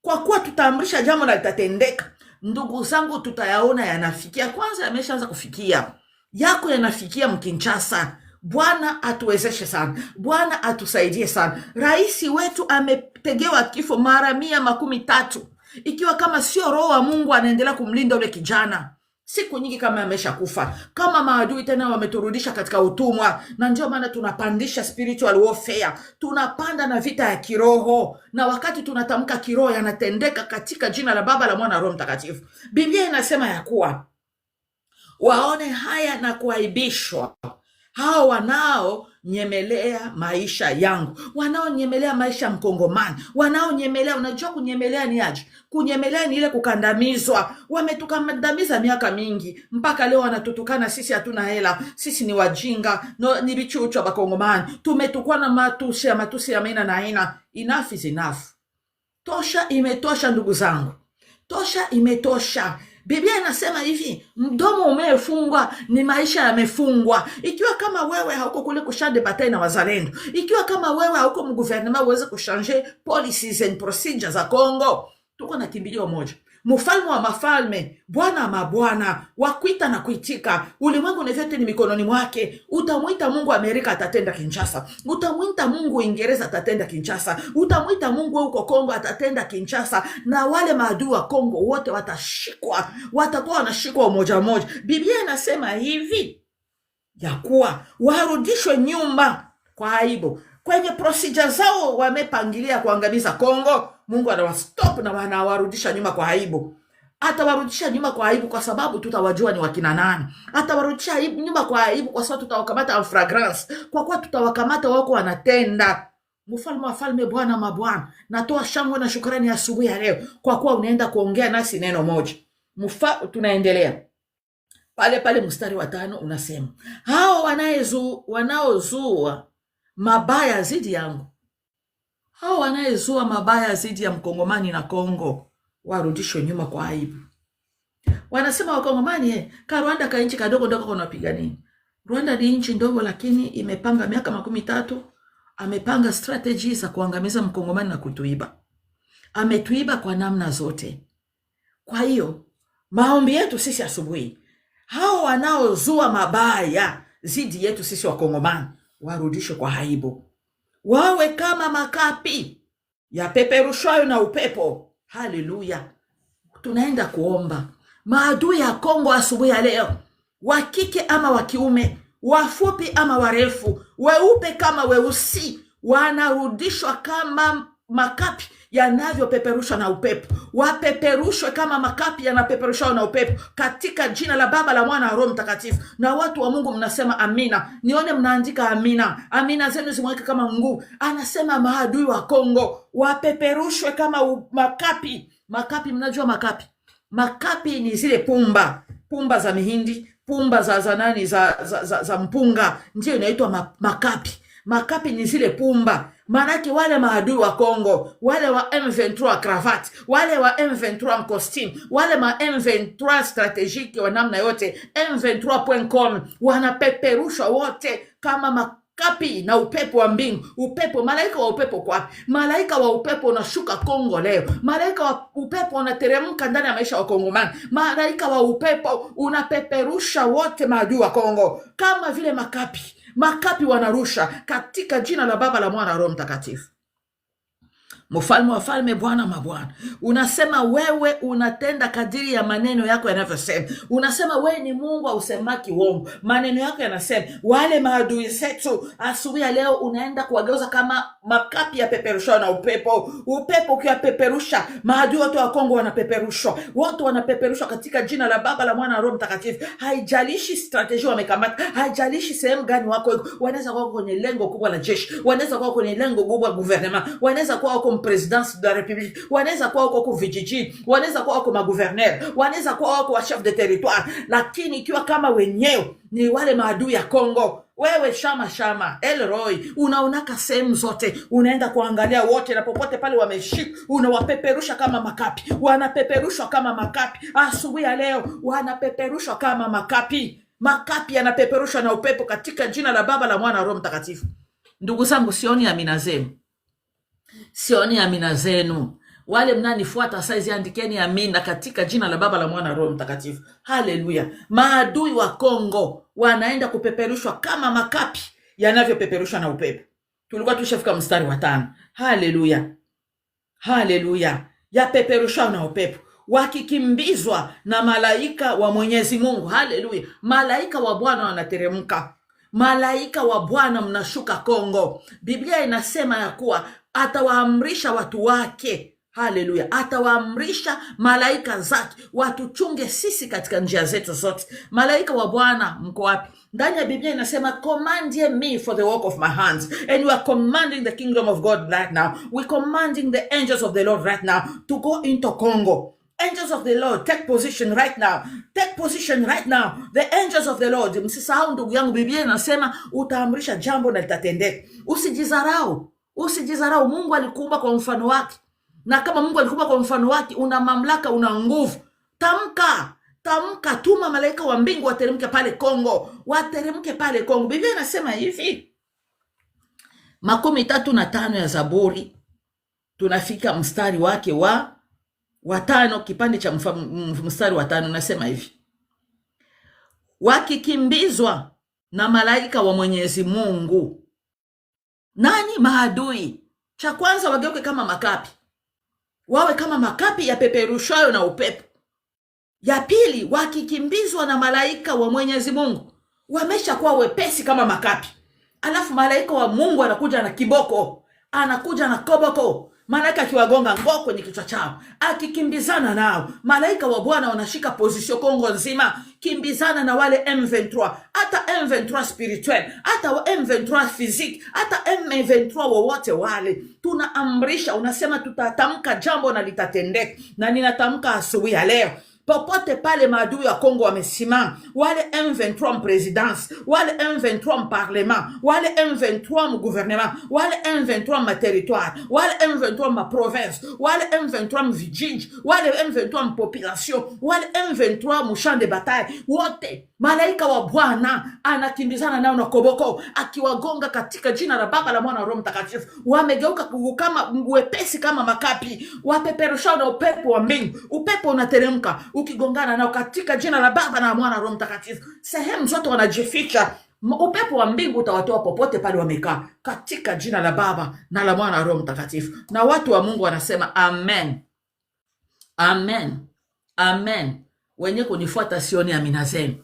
Kwa kuwa tutaamrisha jambo na litatendeka. Ndugu zangu, tutayaona yanafikia. Kwanza yameshaanza kufikia, yako yanafikia Mkinshasa. Bwana atuwezeshe sana, Bwana atusaidie sana. Rais wetu ametegewa kifo mara 130. Ikiwa kama sio roho wa Mungu anaendelea kumlinda ule kijana, siku nyingi kama amesha kufa. Kama maadui tena wameturudisha katika utumwa, na ndio maana tunapandisha spiritual warfare, tunapanda na vita ya kiroho, na wakati tunatamka kiroho yanatendeka katika jina la Baba, la Mwana, Roho Mtakatifu. Biblia inasema ya kuwa waone haya na kuaibishwa hao wanaonyemelea maisha yangu, wanaonyemelea maisha ya Mkongomani, wanaonyemelea. Unajua kunyemelea ni aje? Kunyemelea ni ile kukandamizwa. Wametukandamiza miaka mingi, mpaka leo wanatutukana sisi hatuna hela, sisi ni wajinga, no, ni bichucho Bakongomani. Tumetukwa na matusi ya maina na aina. Enough is enough. Tosha imetosha ndugu zangu, tosha imetosha. Biblia inasema hivi, mdomo umefungwa ni maisha yamefungwa. Ikiwa kama wewe hauko kule kushade batai na wazalendo, ikiwa kama wewe hauko mguvernema uweze kushange policies and procedures za Kongo, tuko na kimbilio moja, mfalme wa mafalme, Bwana mabwana, wakuita na kuitika. Ulimwengu na vyote ni mikononi mwake. Utamuita Mungu Amerika, atatenda Kinshasa. Utamuita Mungu Uingereza, atatenda Kinshasa. Utamuita Mungu huko Kongo, atatenda Kinshasa. Na wale maadui wa Kongo wote watashikwa, watakuwa wanashikwa mmoja mmoja. Biblia inasema hivi ya kuwa warudishwe nyuma kwa aibu. Kwenye procedure zao wamepangilia kuangamiza Kongo, Mungu anawastop na wanawarudisha nyuma kwa aibu. Atawarudisha nyuma kwa aibu kwa sababu tutawajua ni wakina nani. Atawarudisha nyuma kwa aibu kwa sababu tutawakamata en flagrance, kwa kuwa tutawakamata wako wanatenda. Mfalme wa falme, Bwana mabwana, natoa shangwe na shukrani asubuhi ya leo kwa kuwa unaenda kuongea nasi neno moja. Tunaendelea pale mstari wa 5 unasema, hao wanaozua mabaya zidi yangu, hao wanayezua mabaya zidi ya Mkongomani na Kongo, warudishwe nyuma kwa aibu. Wanasema Wakongomani, ka Rwanda ka nchi kadogo ndoko kunapiga nini? Rwanda ni nchi ndogo, lakini imepanga miaka 30, amepanga strategy za kuangamiza Mkongomani na kutuiba. Ametuiba kwa namna zote. Kwa hiyo maombi yetu sisi asubuhi, hao wanaozua mabaya zidi yetu sisi Wakongomani warudishwe kwa aibu, wawe kama makapi yapeperushwayo na upepo. Haleluya. Tunaenda kuomba maadui ya Kongo asubuhi ya leo, wa kike ama wa kiume, wafupi ama warefu, weupe kama weusi, wanarudishwa kama makapi yanavyopeperushwa na upepo. Wapeperushwe kama makapi yanapeperushwa na upepo, katika jina la Baba, la Mwana, na Roho Mtakatifu. Na watu wa Mungu mnasema amina. Nione mnaandika amina. Amina zenu zimweke kama nguvu. Anasema maadui wa Kongo wapeperushwe kama makapi. Makapi, mnajua makapi? Makapi ni zile pumba za mihindi, pumba za mpunga, ndio inaitwa makapi. Makapi ni zile pumba. Manake wale maadui wa Kongo, wale wa M23 cravat, wale wa M23 costume, wale ma M23 strategique wa namna yote, M23.com, wanapeperushwa wote kama makapi na upepo wa mbingu. Upepo, malaika wa upepo kwa wapi? Malaika wa upepo unashuka Kongo leo. Malaika wa upepo unateremka ndani ya maisha wa Kongomani. Malaika wa upepo unapeperusha wote maadui wa Kongo kama vile makapi. Makapi wanarusha katika jina la Baba, la Mwana, na Roho Mtakatifu. Mfalme wa falme, Bwana mabwana, unasema wewe unatenda kadiri ya maneno yako yanavyosema. Unasema wewe ni Mungu hausemaki uongo. Maneno yako yanasema wale maadui zetu asubuhi ya leo unaenda kuwageuza kama makapi ya peperushwa na upepo. Upepo ukiwapeperusha, maadui wote wa Kongo wanapeperushwa. Wote wanapeperushwa katika jina la Baba, la Mwana, na Roho Mtakatifu. Haijalishi strategy wamekamata, haijalishi sehemu gani wako. Wanaweza kuwa kwenye lengo kubwa la jeshi, wanaweza kuwa kwenye lengo kubwa la gouvernement, wanaweza kuwa wako presidence de la République, wanaweza kuwa wako vijiji, wanaweza kuwa wako magouverneur, wanaweza kuwa wako wa chef de territoire. Lakini ikiwa kama wenyewe ni wale maadui ya Kongo, wewe shama Elroy, unaonaka sehemu zote, unaenda kuangalia wote na popote pale wameshika, unawapeperusha kama makapi. Wanapeperushwa kama makapi asubuhi ya leo, wanapeperushwa kama makapi. Makapi yanapeperushwa na upepo katika jina la Baba, la Mwana na Roho Mtakatifu. Ndugu zangu, sioni amina zenu, sioni amina zenu. Wale mnanifuata saizi, andikeni amina katika jina la Baba, la Mwana na Roho Mtakatifu. Haleluya. Maadui wa Kongo wanaenda kupeperushwa kama makapi yanavyopeperushwa na upepo. Tulikuwa tushafika mstari wa 5. Haleluya, haleluya. Yapeperushwa na upepo, wakikimbizwa na malaika wa Mwenyezi Mungu. Haleluya. Malaika wa Bwana wanateremka, malaika wa Bwana mnashuka Kongo. Biblia inasema ya kuwa atawaamrisha watu wake. Haleluya. Atawaamrisha malaika zake watuchunge sisi katika njia zetu zote. Malaika wa Bwana mko wapi? Ndani ya Biblia inasema, command ye me for the work of my hands. And we are commanding the kingdom of God right now. We commanding the angels of the Lord right now to go into Congo. Angels of the Lord, take position right now. Take position right now. The angels of the Lord. Msisahau ndugu yangu, Biblia inasema utaamrisha jambo na litatendeka. Usijizarau. Usijizarau. Mungu alikuumba kwa mfano wake. Na kama Mungu alikuumba kwa mfano wake, una mamlaka, una nguvu. Tamka. Tamka, tuma malaika wa mbingu wateremke pale Kongo. Wateremke pale Kongo. Biblia inasema hivi. 35 ya Zaburi. Tunafika mstari wake wa 5, kipande cha mstari wa 5 nasema hivi. Wakikimbizwa na malaika wa Mwenyezi Mungu. Nani maadui? Cha kwanza wageuke kama makapi. Wawe kama makapi yapeperushwayo na upepo. Ya pili, wakikimbizwa na malaika wa Mwenyezi Mungu. Wamesha kuwa wepesi kama makapi. Alafu malaika wa Mungu anakuja na kiboko. Anakuja na koboko. Malaika akiwagonga ngoo kwenye kichwa chao, akikimbizana nao. Malaika wa Bwana wanashika position Kongo nzima, kimbizana na wale M23, hata M23 spirituel, hata M23 physique, hata M23 wowote wale. Tunaamrisha, unasema tutatamka jambo na litatendeka. Na ninatamka asubuhi ya leo, popote pale maadui ya Kongo wamesimama, wale M23 presidence, wale M23 parlement, wale M23 gouvernement, wale M23 ma territoire, wale M23 ma province, wale M23 vijiji, wale M23 population, wale M23 mu champ de bataille, wote malaika wa Bwana anakimbizana nao na koboko, akiwagonga katika jina la Baba, la Mwana na Roho Mtakatifu. Wamegeuka kama wepesi kama makapi, wapeperushao na upepo wa mbingu. Upepo unateremka ukigongana nao katika jina la Baba na Mwana na Roho Mtakatifu. Sehemu zote wanajificha. Upepo wa mbingu utawatoa popote pale wamekaa katika jina la Baba na la Mwana na Roho Mtakatifu. Na watu wa Mungu wanasema amen. Amen. Amen. Wenye kunifuata sioni amina zenu.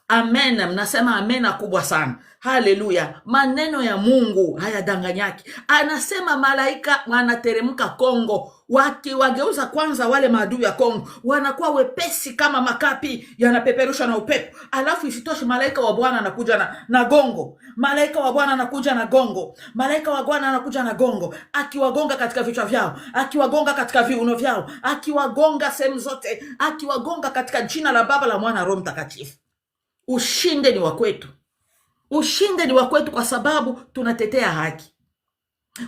Amen. Mnasema amena kubwa sana. Haleluya. Maneno ya Mungu hayadanganyaki. Anasema malaika wanateremka Kongo, wageuza kwanza wale maadui ya Kongo, wanakuwa wepesi kama makapi yanapeperusha na upepo. Alafu isitoshe malaika wa Bwana anakuja na gongo. Malaika wa Bwana anakuja na gongo. Malaika wa Bwana anakuja na gongo, akiwagonga katika vichwa vyao, akiwagonga katika viuno vyao, akiwagonga sehemu zote, akiwagonga katika jina la Baba, la Mwana na Roho Mtakatifu. Ushinde ni wa kwetu. Ushinde ni wa kwetu kwa sababu tunatetea haki.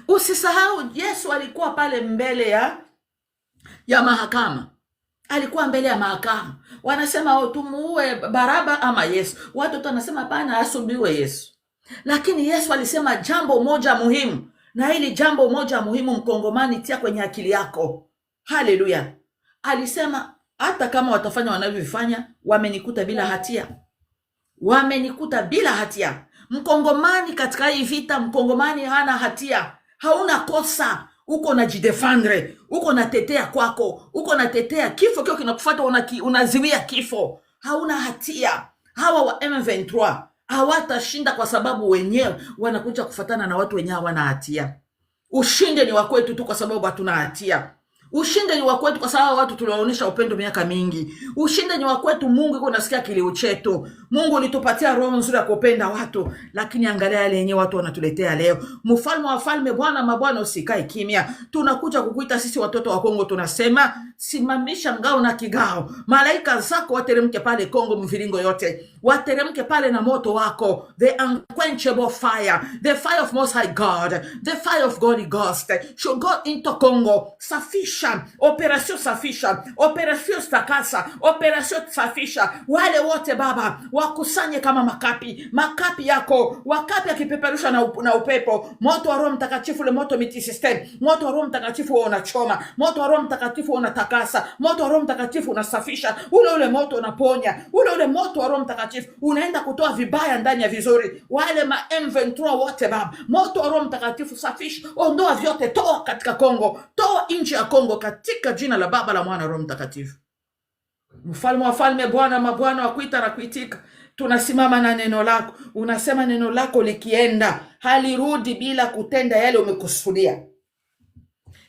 Usisahau Yesu alikuwa pale mbele ya mahakama. Alikuwa mbele ya mahakama. Wanasema tumuue Baraba ama Yesu. Watu wanasema hapana, asubiwe Yesu. Lakini Yesu alisema jambo moja muhimu. Na hili jambo moja muhimu, Mkongomani, tia kwenye akili yako. Haleluya. Alisema hata kama watafanya wanavyofanya, wamenikuta bila hatia. Wamenikuta bila hatia. Mkongomani katika hii vita, Mkongomani hana hatia. Hauna kosa. Uko na jidefendre, uko na tetea kwako, uko na tetea kifo kio kinakufuata, unaziwia kifo. Hauna hatia. Hawa wa M23 hawatashinda kwa sababu wenyewe wanakuja kufatana na watu wenyewe hawana hatia. Ushinde ni wa kwetu tu kwa sababu hatuna hatia. Ushinde ni wa kwetu kwa sababu watu tuliwaonesha upendo miaka mingi. Ushinde ni wa kwetu. Mungu yuko nasikia kilio chetu. Mungu ulitupatia roho nzuri ya kupenda watu, lakini angalia yale yenyewe watu wanatuletea leo. Mfalme wa falme, Bwana mabwana, usikae kimya. Tunakuja kukuita sisi watoto wa Kongo, tunasema simamisha ngao na kigao. Malaika zako wateremke pale Kongo, mviringo yote. Wateremke pale na moto wako. The unquenchable fire. The fire of Most High God. The fire of Holy Ghost. Should go into Congo. Sufficient safisha, operasyon stakasa, operasyon safisha. Wale wote Baba wakusanye kama makapi yako, wakapi yakipeperusha na upepo. Moto wa Roho Mtakatifu, le moto miti system, moto wa Roho Mtakatifu unachoma, moto wa Roho Mtakatifu unatakasa, moto wa Roho Mtakatifu unasafisha, ule moto unaponya, ule moto wa Roho Mtakatifu unaenda kutoa vibaya ndani ya vizuri. Wale ma M23 wote Baba, moto wa Roho Mtakatifu safisha, ondoa vyote, toa katika Kongo, toa nchi ya Kongo, katika jina la Baba, la Mwana, Roho Mtakatifu. Mfalme wa falme, Bwana mabwana, wa kuita na kuitika, tunasimama na neno lako. Unasema neno lako likienda halirudi bila kutenda yale umekusudia.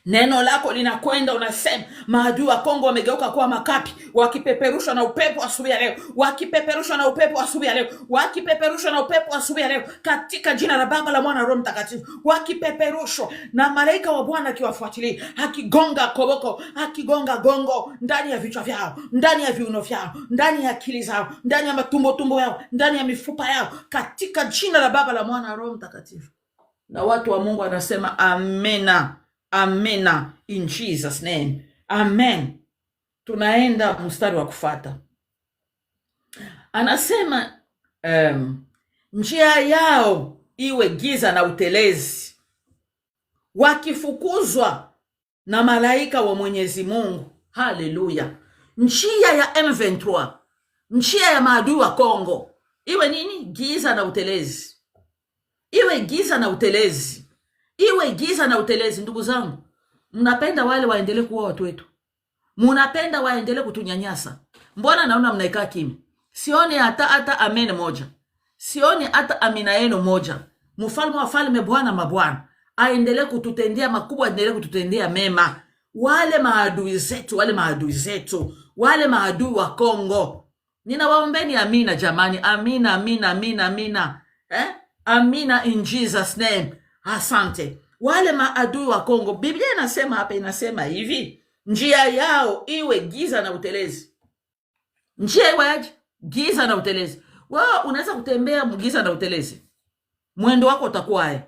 Neno lako linakwenda, unasema maadui wa Kongo wamegeuka kuwa makapi, wakipeperushwa na upepo asubuhi ya leo, wakipeperushwa na upepo asubuhi ya leo, wakipeperushwa na upepo asubuhi ya leo, katika jina la Baba, la Mwana, Roho Mtakatifu. Wakipeperushwa na malaika wa Bwana akiwafuatilia, akigonga koboko, akigonga gongo ndani ya vichwa vyao, ndani ya viuno vyao, ndani ya akili zao, ndani ya matumbo yao, ndani ya mifupa yao, katika jina la Baba, la Mwana, Roho Mtakatifu. Na watu wa Mungu wanasema amena. Amena, in Jesus name. Amen. Tunaenda mstari wa kufuata. Anasema njia yao iwe giza na utelezi, wakifukuzwa na malaika wa Mwenyezi Mungu. Haleluya. Njia ya M23, njia ya maadui wa Kongo iwe nini? Giza na utelezi. Iwe giza na utelezi. Iwe giza na utelezi. Ndugu zangu, mnapenda wale waendelee kuwa watu wetu? Mnapenda waendelee kutunyanyasa? Mbona naona mnaikaa kimya? Sioni hata amen moja. Sioni hata amina yenu moja. Mfalme wa falme, Bwana mabwana, aendelee kututendea makubwa, aendelee kututendea mema. Wale maadui zetu, wale maadui wa Kongo, ninawaombeni amina jamani. Amina, amina, amina, amina. Amina, in Jesus name. Asante. Wale maadui wa Kongo, Biblia inasema hapa, inasema hivi, njia yao iwe giza na utelezi. Njia iwe giza na utelezi. Wao unaweza kutembea mgiza na utelezi? Mwendo wako utakuwaje?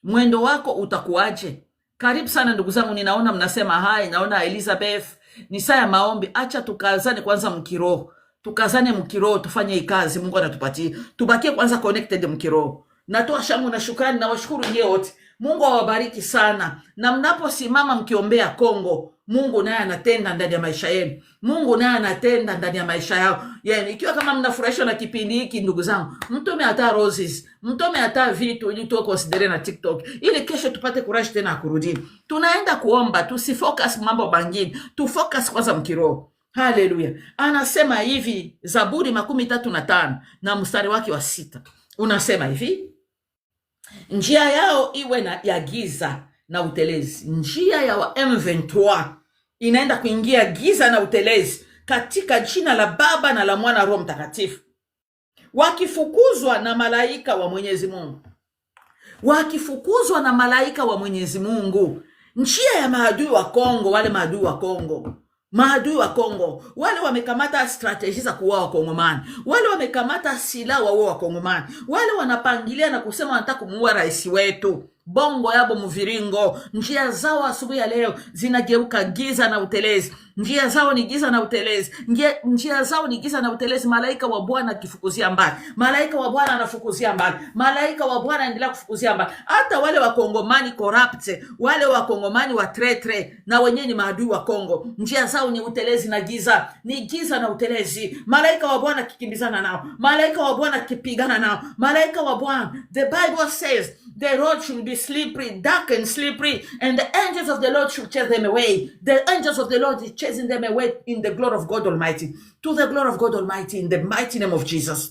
Mwendo wako utakuwaje? Karibu sana ndugu zangu, ninaona mnasema hai, naona Elizabeth, ni saa ya maombi. Acha tukazane kwanza mkiroho. Tukazane mkiroho, tufanye kazi Mungu anatupatia. Tubakie kwanza connected mkiroho. Natoa shangwe na shukrani na washukuru nyie wote. Mungu awabariki sana. Na mnaposimama mkiombea Kongo, Mungu naye anatenda ndani ya maisha yenu. Mungu naye anatenda ndani ya maisha yao. Yani ikiwa kama mnafurahishwa na kipindi hiki ndugu zangu, mtome hata roses, mtome hata vitu ili tuwe consider na TikTok, ili kesho tupate kurashi tena kurudi. Tunaenda kuomba, tusifocus mambo mengine, tufocus kwanza mkiroho. Haleluya. Anasema hivi Zaburi 35 na mstari wake wa 6. Unasema hivi, njia yao iwe ya giza na utelezi. Njia ya wa M23 inaenda kuingia giza na utelezi, katika jina la Baba na la Mwana, Roho Mtakatifu. Wakifukuzwa na malaika wa Mwenyezi Mungu. Wakifukuzwa na malaika wa Mwenyezi Mungu. Njia ya maadui wa Kongo, wale maadui wa Kongo. Maadui wa Kongo, wale wamekamata strategy za kuua Wakongomani, wale wamekamata silaha waua Wakongomani, wale wanapangilia na kusema wanataka kumuua rais wetu. Bongo yabo mviringo. Njia zao asubuhi ya leo zinageuka giza na utelezi. Njia zao ni giza na utelezi. Njia zao ni giza na utelezi. Malaika wa Bwana akifukuzia mbali. Malaika wa Bwana anafukuzia mbali. Malaika wa Bwana endelea kufukuzia mbali. Hata wale Wakongomani corrupt, wale Wakongomani wa tretre, na wenyewe ni maadui wa Kongo. Njia zao ni utelezi na giza. Ni giza na utelezi. Malaika wa Bwana kikimbizana nao. Malaika wa Bwana kipigana nao. Malaika wa Bwana, the Bible says, the road should be slippery, dark and slippery, and the angels of the Lord should chase them away. The angels of the Lord is chasing them away in the glory of God Almighty. To the glory of God Almighty, in the mighty name of Jesus.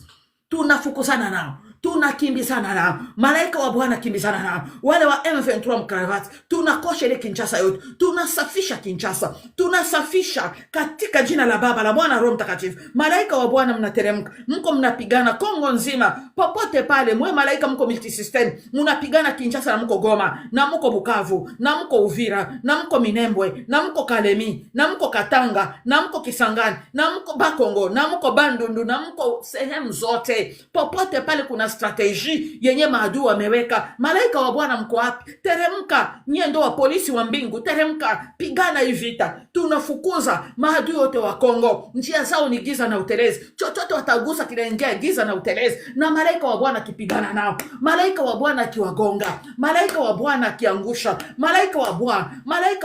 Tunafukuzana nao. Tunakimbizana nao. Malaika wa Bwana kimbizana nao. Wale wa M23 mkaravati, tunakosha ile Kinshasa yote. Tunasafisha Kinshasa. Tunasafisha katika jina la Baba, la Mwana, Roho Mtakatifu. Malaika wa Bwana mnateremka. Mko mnapigana Kongo nzima. Popote pale, mwe malaika mko multisystem. Mnapigana Kinshasa, na mko Goma, na mko Bukavu, na mko Uvira, na mko Minembwe, na mko Kalemi, na mko Katanga, na mko Kisangani, na mko Bakongo, na mko Bandundu, na mko sehemu zote. Popote pale kuna strategy yenye maadui wameweka. Malaika wa Bwana mko wapi? Teremka, nyie ndo wa polisi wa mbingu, teremka, pigana hii vita. Tunafukuza maadui wote wa Kongo, njia zao ni giza na utelezi, chochote watagusa kinaingia giza na utelezi, na malaika wa Bwana akipigana nao, malaika wa Bwana akiwagonga, malaika wa Bwana akiangusha, malaika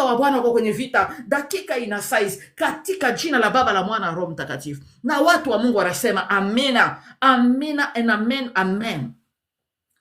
wa Bwana wako kwenye vita, dakika ina size, katika jina la Baba, la Mwana na Roho Mtakatifu. Na watu wa Mungu wanasema amina, amina and amen, amen.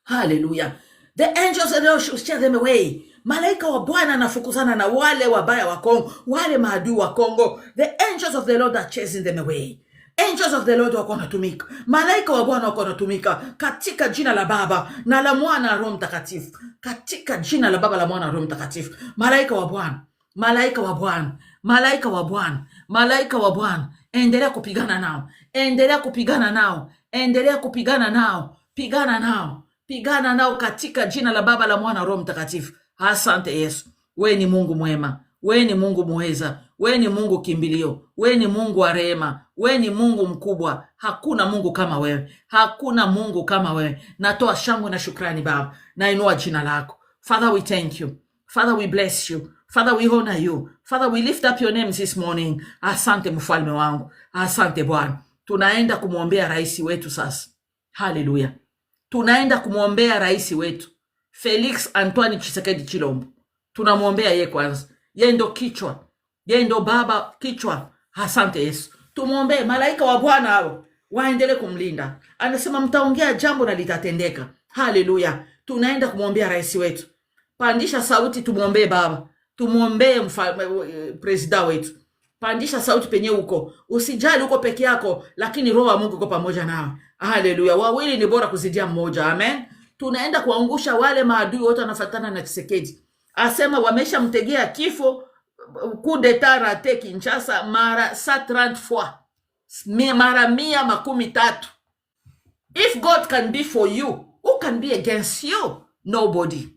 Hallelujah. The angels of the Lord shall scare them away. Malaika wa Bwana anafukuzana na wale wabaya wa Kongo, wale maadui wa Kongo. The angels of the Lord are chasing them away. Angels of the Lord wako wanatumika, malaika wa Bwana wako wanatumika, katika jina la Baba na la Mwana na Roho Mtakatifu, katika jina la Baba, la Mwana na Roho Mtakatifu. Malaika wa Bwana, malaika wa Bwana, malaika wa Bwana, malaika wa Bwana, endelea kupigana nao, endelea kupigana nao, endelea kupigana nao, pigana nao katika jina la Baba, la Mwana na Roho Mtakatifu. Asante Yesu, wewe ni Mungu mwema, wewe ni Mungu muweza, wewe ni Mungu kimbilio, wewe ni Mungu wa rehema, wewe ni Mungu mkubwa. Hakuna Mungu kama wewe, hakuna Mungu kama wewe. Natoa shangwe na shukrani Baba, nainua jina lako. Father, we thank you. Father, we bless you. Father, we honor you. Father, we lift up your names this morning. Asante mfalme wangu, asante Bwana. Tunaenda kumwombea rais wetu sasa. Hallelujah. Tunaenda kumwombea rais wetu Felix Antoine Tshisekedi Tshilombo. Tunamwombea yeye kwanza. Yeye ndo kichwa, yeye ndo baba kichwa. Asante Yesu. Tumwombee malaika wa Bwana hao waendelee kumlinda. Anasema mtaongea jambo na litatendeka. Haleluya. Tunaenda kumwombea rais wetu. Pandisha sauti, tumwombee Baba. Tumwombee president wetu. Pandisha sauti penye uko. Usijali uko peke yako, lakini Roho wa Mungu yuko pamoja nawe. Haleluya. Wawili ni bora kuzidia mmoja. Amen. Tunaenda kuangusha wale maadui wote wanafuatana na Tshisekedi. Asema wameshamtegea kifo, coup d'etat raté Kinshasa mara 130 fois. Mara 130. If God can be for you, who can be against you? Nobody.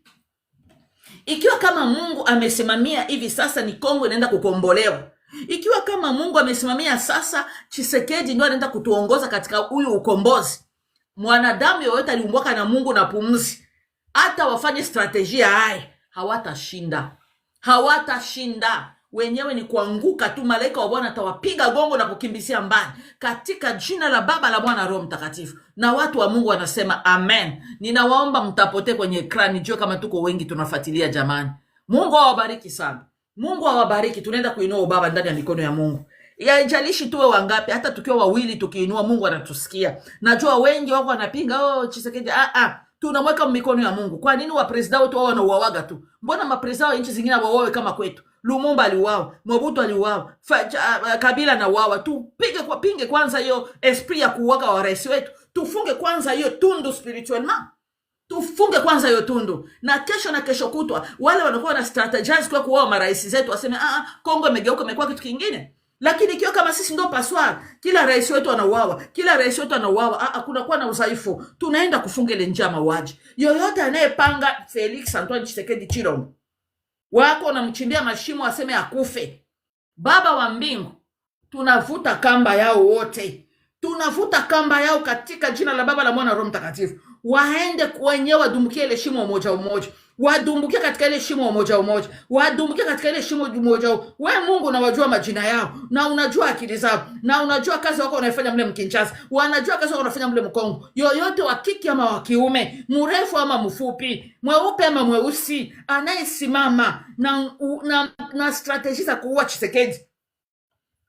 Ikiwa kama Mungu amesimamia hivi sasa ni Kongo inaenda kukombolewa. Ikiwa kama Mungu amesimamia sasa Tshisekedi ndio anaenda kutuongoza katika huyu ukombozi. Mwanadamu yoyote aliumbwa na Mungu na pumzi, hata wafanye strategia hai, hawatashinda. Hawatashinda. Wenyewe ni kuanguka tu. Malaika wa Bwana atawapiga gongo na kukimbizia mbali, katika jina la Baba, la Mwana na Roho Mtakatifu. Na watu wa Mungu wanasema amen. Ninawaomba mtapote kwenye ekrani, jua kama tuko wengi tunafuatilia jamani. Mungu awabariki sana. Mungu awabariki. Tunaenda kuinua Baba ndani ya mikono ya Mungu. Haijalishi tuwe wangapi, hata tukiwa wawili tukiinua Mungu anatusikia. Najua wengi wako wanapinga Tshisekedi. Tunamweka mikono ya Mungu. Kwa nini wa president wetu wao wanauawaga tu? Mbona mapresident wa nchi zingine wauawe kama kwetu? Lumumba aliuawa, Mobutu aliuawa, Kabila na uawa. Pinge kwanza hiyo esprit ya kuuaga wa rais wetu. Tufunge kwanza hiyo tundu spirituellement. Tufunge kwanza hiyo tundu. Na kesho kutwa wale wanakuwa na strategies kwa kuuawa marais zetu waseme Kongo imegeuka imekuwa kitu kingine. Lakini ikiwa kama sisi ndo paswa, kila rais wetu anauawa, kuna kuwa na udhaifu. Tunaenda kufunga ile njia mauaji. Yoyote anayepanga Felix Antoine Tshisekedi Tshilombo, wako namchimbia mashimo aseme akufe. Baba wa mbingu, tunavuta kamba yao wote. Tunavuta kamba yao katika jina la Baba, la Mwana na Roho Mtakatifu. Waende wenyewe wadumbukie ile shimo moja. Wadumbukie katika ile shimo moja. Wadumbukie katika ile shimo moja. Wewe Mungu unawajua majina yao, na unajua akili zao, na unajua kazi wako wanafanya mle Mkinshasa, wanajua kazi wako wanafanya mle Mkongo. Yoyote wa kike ama wa kiume, mrefu ama mfupi, mweupe ama mweusi, anayesimama na strategy za kuua Tshisekedi,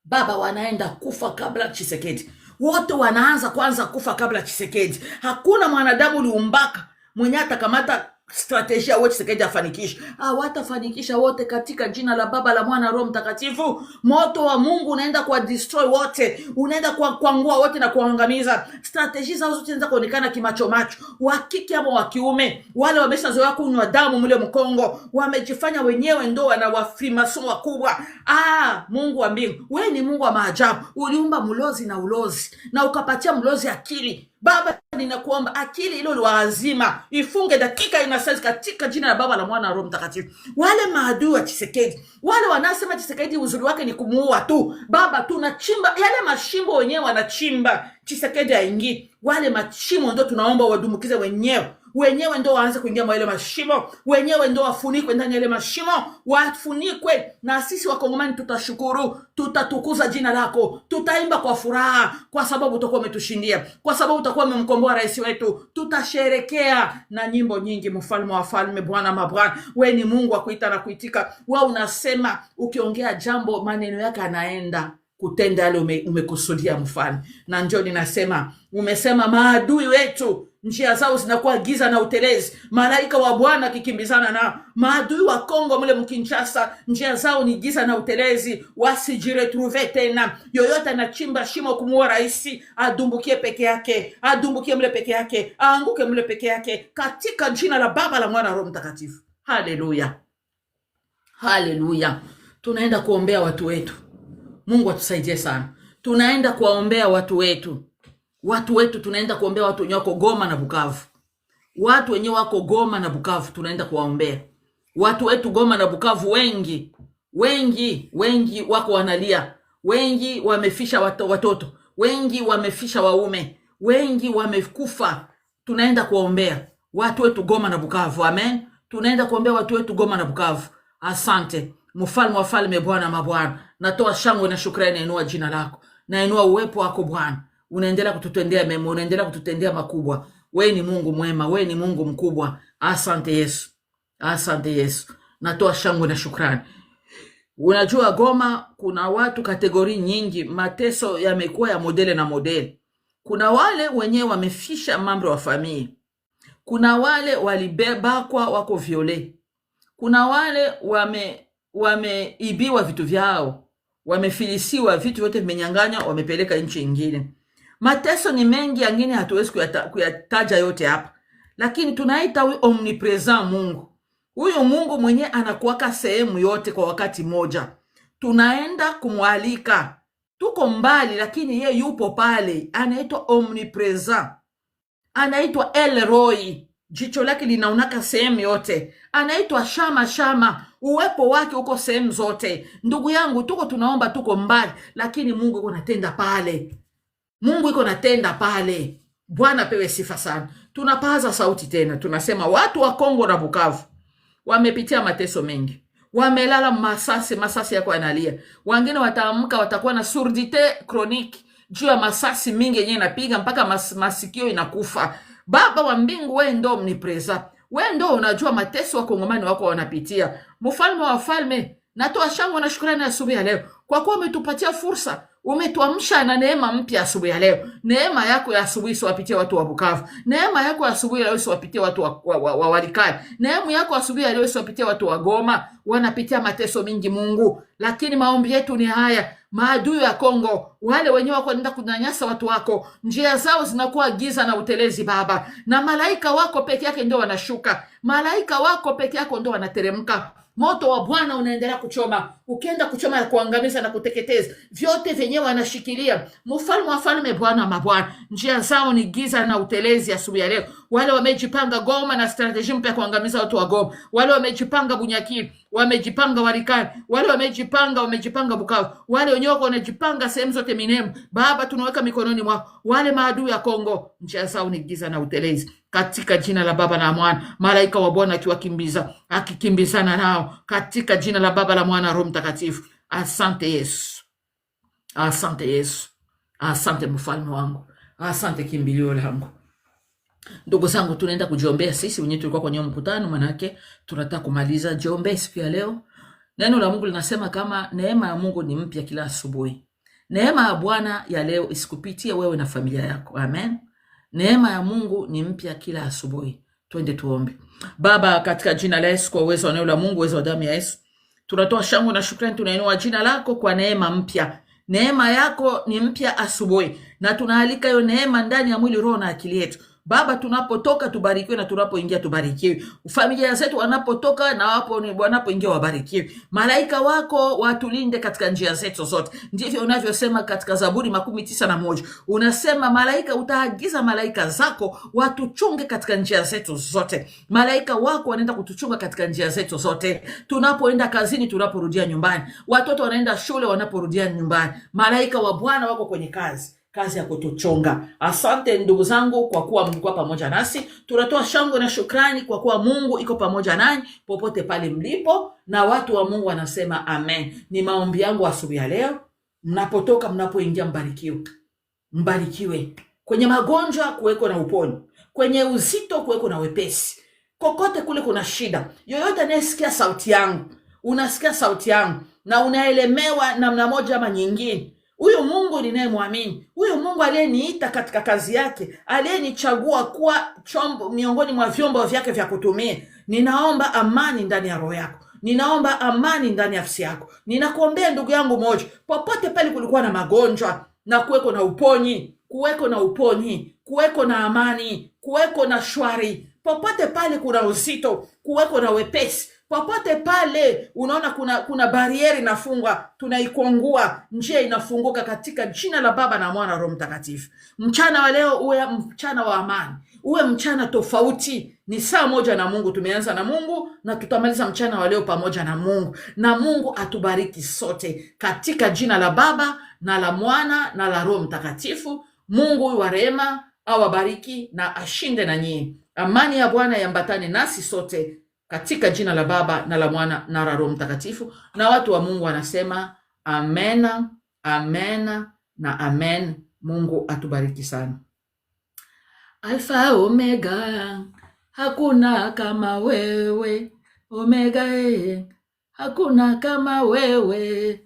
Baba, wanaenda kufa kabla Tshisekedi. Wote wanaanza kwanza kufa kabla Tshisekedi. Hakuna mwanadamu uliumbaka mwenye atakamata strategia wote Tshisekedi afanikisha. Watafanikisha wote katika jina la Baba, la Mwana na Roho Mtakatifu. Moto wa Mungu unaenda kwa destroy wote, unaenda kwa kuangua wote na kuangamiza. Strategia zao zote zinaanza kuonekana kimacho. Wakike ama wa kiume, wale wameshazoea kunywa damu mle Mkongo, wamejifanya wenyewe ndo wana wafrimason wakubwa. Mungu wa mbingu, wewe ni Mungu wa maajabu. Uliumba mlozi na ulozi, na ukapatia mlozi akili. Baba, ninakuomba akili ilo liwazima ifunge dakika inasezi katika jina la Baba, la Mwana na Roho Mtakatifu. Wale maadui wa Tshisekedi, wale wanasema Tshisekedi uzuri wake ni kumuua tu, Baba tunachimba yale mashimo wenyewe wanachimba, Tshisekedi haingii. Wale mashimo ndo tunaomba wadumukize wenyewe ndo waanze kuingia mwa ile mashimo, wenyewe ndo wafunikwe ndani ya ile mashimo, wafunikwe. Na sisi Wakongomani tutashukuru, tutatukuza jina lako, tutaimba kwa furaha, kwa sababu utakuwa umetushindia, kwa sababu utakuwa umemkomboa rais wetu. Tutasherekea na nyimbo nyingi. Mfalme wa falme, Bwana mabwana, wewe ni Mungu wa kuita na kuitika. Wewe unasema ukiongea jambo maneno yake anaenda kutenda yale umekusudia mfalme. Na ndio ninasema, umesema maadui wetu njia zao zinakuwa giza na utelezi, malaika wa Bwana kikimbizana na maadui wa Kongo mle Mkinshasa, njia zao ni giza na utelezi, wasijiretrouve tena. Yoyote anachimba shimo kumuua rais, adumbukie peke yake, adumbukie mle peke yake, aanguke mle peke yake, katika jina la Baba, la Mwana na Roho Mtakatifu. Haleluya, haleluya. Tunaenda kuombea watu wetu. Mungu atusaidie sana. Tunaenda kuwaombea watu wetu. Tunaenda kuombea watu wenye wako Goma na Bukavu. Watu wenye wako Goma na Bukavu tunaenda kuwaombea. Watu wetu Goma na Bukavu wengi wako wanalia. Wengi wamefisha watoto. Wengi wamefisha waume. Wengi wamekufa. Tunaenda kuwaombea watu wetu Goma na Bukavu. Amen. Tunaenda kuombea watu wetu Goma na Bukavu. Asante. Mfalme wa falme, Bwana mabwana, natoa shangwe na shukrani, nainua jina lako, nainua uwepo wako Bwana. Unaendelea kututendea mema, unaendelea kututendea makubwa. Wewe ni Mungu mwema, wewe ni Mungu mkubwa. Asante Yesu, asante Yesu. Natoa shangwe na shukrani. Unajua Goma kuna watu kategori nyingi, mateso yamekuwa ya modele na modele. Kuna wale wenyewe wamefisha mambo wa familia. Kuna wale walibebakwa wako viole. Kuna wale wameibiwa vitu vyao, wamefilisiwa vitu vyote vimenyang'anya, wamepeleka nchi nyingine. Mateso ni mengi, yangine hatuwezi kuyataja yote hapa, lakini tunaita huyu omnipresent Mungu. Huyu Mungu mwenye anakuwaka sehemu yote kwa wakati moja. Tunaenda kumwalika. Tuko mbali lakini yeye yupo pale. Anaitwa omnipresent. Anaitwa El Roi. Jicho lake linaonaka sehemu yote. Anaitwa Shama. Uwepo wake uko sehemu zote. Ndugu yangu, tunaomba, tuko mbali, lakini Mungu yuko natenda pale. Mungu yuko natenda pale. Bwana pewe sifa sana. Tunapaza sauti tena. Tunasema watu wa Kongo na Bukavu wamepitia mateso mengi. Wamelala masasi yako yanalia. Wengine wataamka watakuwa na surdite chronique juu ya masasi mingi yenyewe inapiga mpaka masikio inakufa. Baba wa mbingu, wewe ndo omnipresent. Wewe ndo unajua mateso wa Kongomani wako wanapitia. Mfalme wa falme, natoa shangwe na shukrani asubuhi ya leo kwa kuwa umetupatia fursa, umetuamsha na neema mpya asubuhi ya leo. Neema yako ya asubuhi isiwapitie watu wa Bukavu. Neema yako ya asubuhi ya leo isiwapitie watu wa Walikale. Neema yako asubuhi ya leo isiwapitie watu wa Goma, wanapitia mateso mingi Mungu. Lakini maombi yetu ni haya, maadui ya Kongo, wale wenyewe wako wanaenda kunyanyasa watu wako, njia zao zinakuwa giza na utelezi Baba, na malaika wako peke yake ndio wanashuka, malaika wako peke yako ndio wanateremka. Moto wa Bwana unaendelea kuchoma, ukienda kuchoma na kuangamiza na kuteketeza vyote vyenyewe wanashikilia. Mfalme wa falme, Bwana mabwana, njia zao ni giza na utelezi asubuhi ya leo. Wale wamejipanga Goma na strategy mpya kuangamiza watu wa Goma, wale wamejipanga Bunyakiri, wamejipanga Walikale, wale wamejipanga Bukavu, wale wenyewe wanajipanga sehemu zote Minembwe. Baba, tunaweka mikononi mwako wale maadui ya Kongo, njia zao ni giza na utelezi, katika jina la Baba na Mwana, malaika wa Bwana akikimbizana nao, katika jina la Baba, la Mwana, Roho Mtakatifu. Asante Yesu, asante Yesu, asante mfalme wangu, asante kimbilio langu. Ndugu zangu, tunaenda kujiombea sisi wenyewe. Tulikuwa kwenye mkutano, manake tunataka kumaliza. Jiombee siku ya leo. Neno la Mungu linasema kama neema ya Mungu ni mpya kila asubuhi. Neema ya Bwana ya leo isikupitie wewe na familia yako. Amen. Neema ya Mungu ni mpya kila asubuhi. Twende tuombe. Baba, katika jina la Yesu, kwa uwezo wa neno la Mungu, uwezo wa damu ya Yesu, tunatoa shangwe na shukrani, tunainua jina lako kwa neema mpya. Neema yako ni mpya asubuhi, na tunaalika hiyo neema ndani ya mwili, roho na akili yetu. Baba, tunapotoka tubarikiwe na tunapoingia tubarikiwe. Familia zetu wanapotoka na wanapoingia wabarikiwe. Malaika wako watulinde katika njia zetu zote. Ndivyo unavyosema katika Zaburi 91. Unasema malaika, utaagiza malaika zako watuchunge katika njia zetu zote. Malaika wako wanaenda kutuchunga katika njia zetu zote. Tunapoenda kazini, tunaporudia nyumbani. Watoto wanaenda shule, wanaporudia nyumbani. Malaika wa Bwana wako kwenye kazi ya kutuchunga. Asante ndugu zangu kwa kuwa mlikuwa pamoja nasi. Tunatoa shangwe na shukrani kwa kuwa Mungu iko pamoja nanyi popote pale mlipo, na watu wa Mungu wanasema amen. Ni maombi yangu asubuhi ya leo, mnapotoka mnapoingia mbarikiwe. Kwenye magonjwa kuweko na uponi, kwenye uzito kuweko na wepesi, kokote kule kuna shida. Yoyote anayesikia sauti yangu, unasikia sauti yangu na unaelemewa namna moja ama nyingine, huyo Mungu ninayemwamini, huyo Mungu aliyeniita katika kazi yake, aliyenichagua kuwa chombo miongoni mwa vyombo vyake vya kutumia, ninaomba amani ndani ya roho yako. Ninaomba amani ndani ya nafsi yako. Ninakuombea ndugu yangu moja, popote pale kulikuwa na magonjwa, na kuweko na uponyi, kuweko na amani, kuweko na shwari. Popote pale kuna uzito, kuweko na wepesi. Popote pale unaona kuna barieri nafungwa, tunaikongua, njia inafunguka katika jina la Baba na Mwana na Roho Mtakatifu. Mchana wa leo uwe mchana wa amani, uwe mchana tofauti. Ni saa moja na Mungu, tumeanza na Mungu na tutamaliza mchana wa leo pamoja na Mungu. Na Mungu atubariki sote katika jina la Baba na la Mwana na la Roho Mtakatifu. Mungu wa rehema awabariki na ashinde na nyinyi. Amani ya Bwana iambatane nasi sote katika jina la Baba na la Mwana na la Roho Mtakatifu. Na watu wa Mungu wanasema amena, amena na amen. Mungu atubariki sana. Alfa Omega, hakuna kama wewe. Omega, hakuna kama wewe.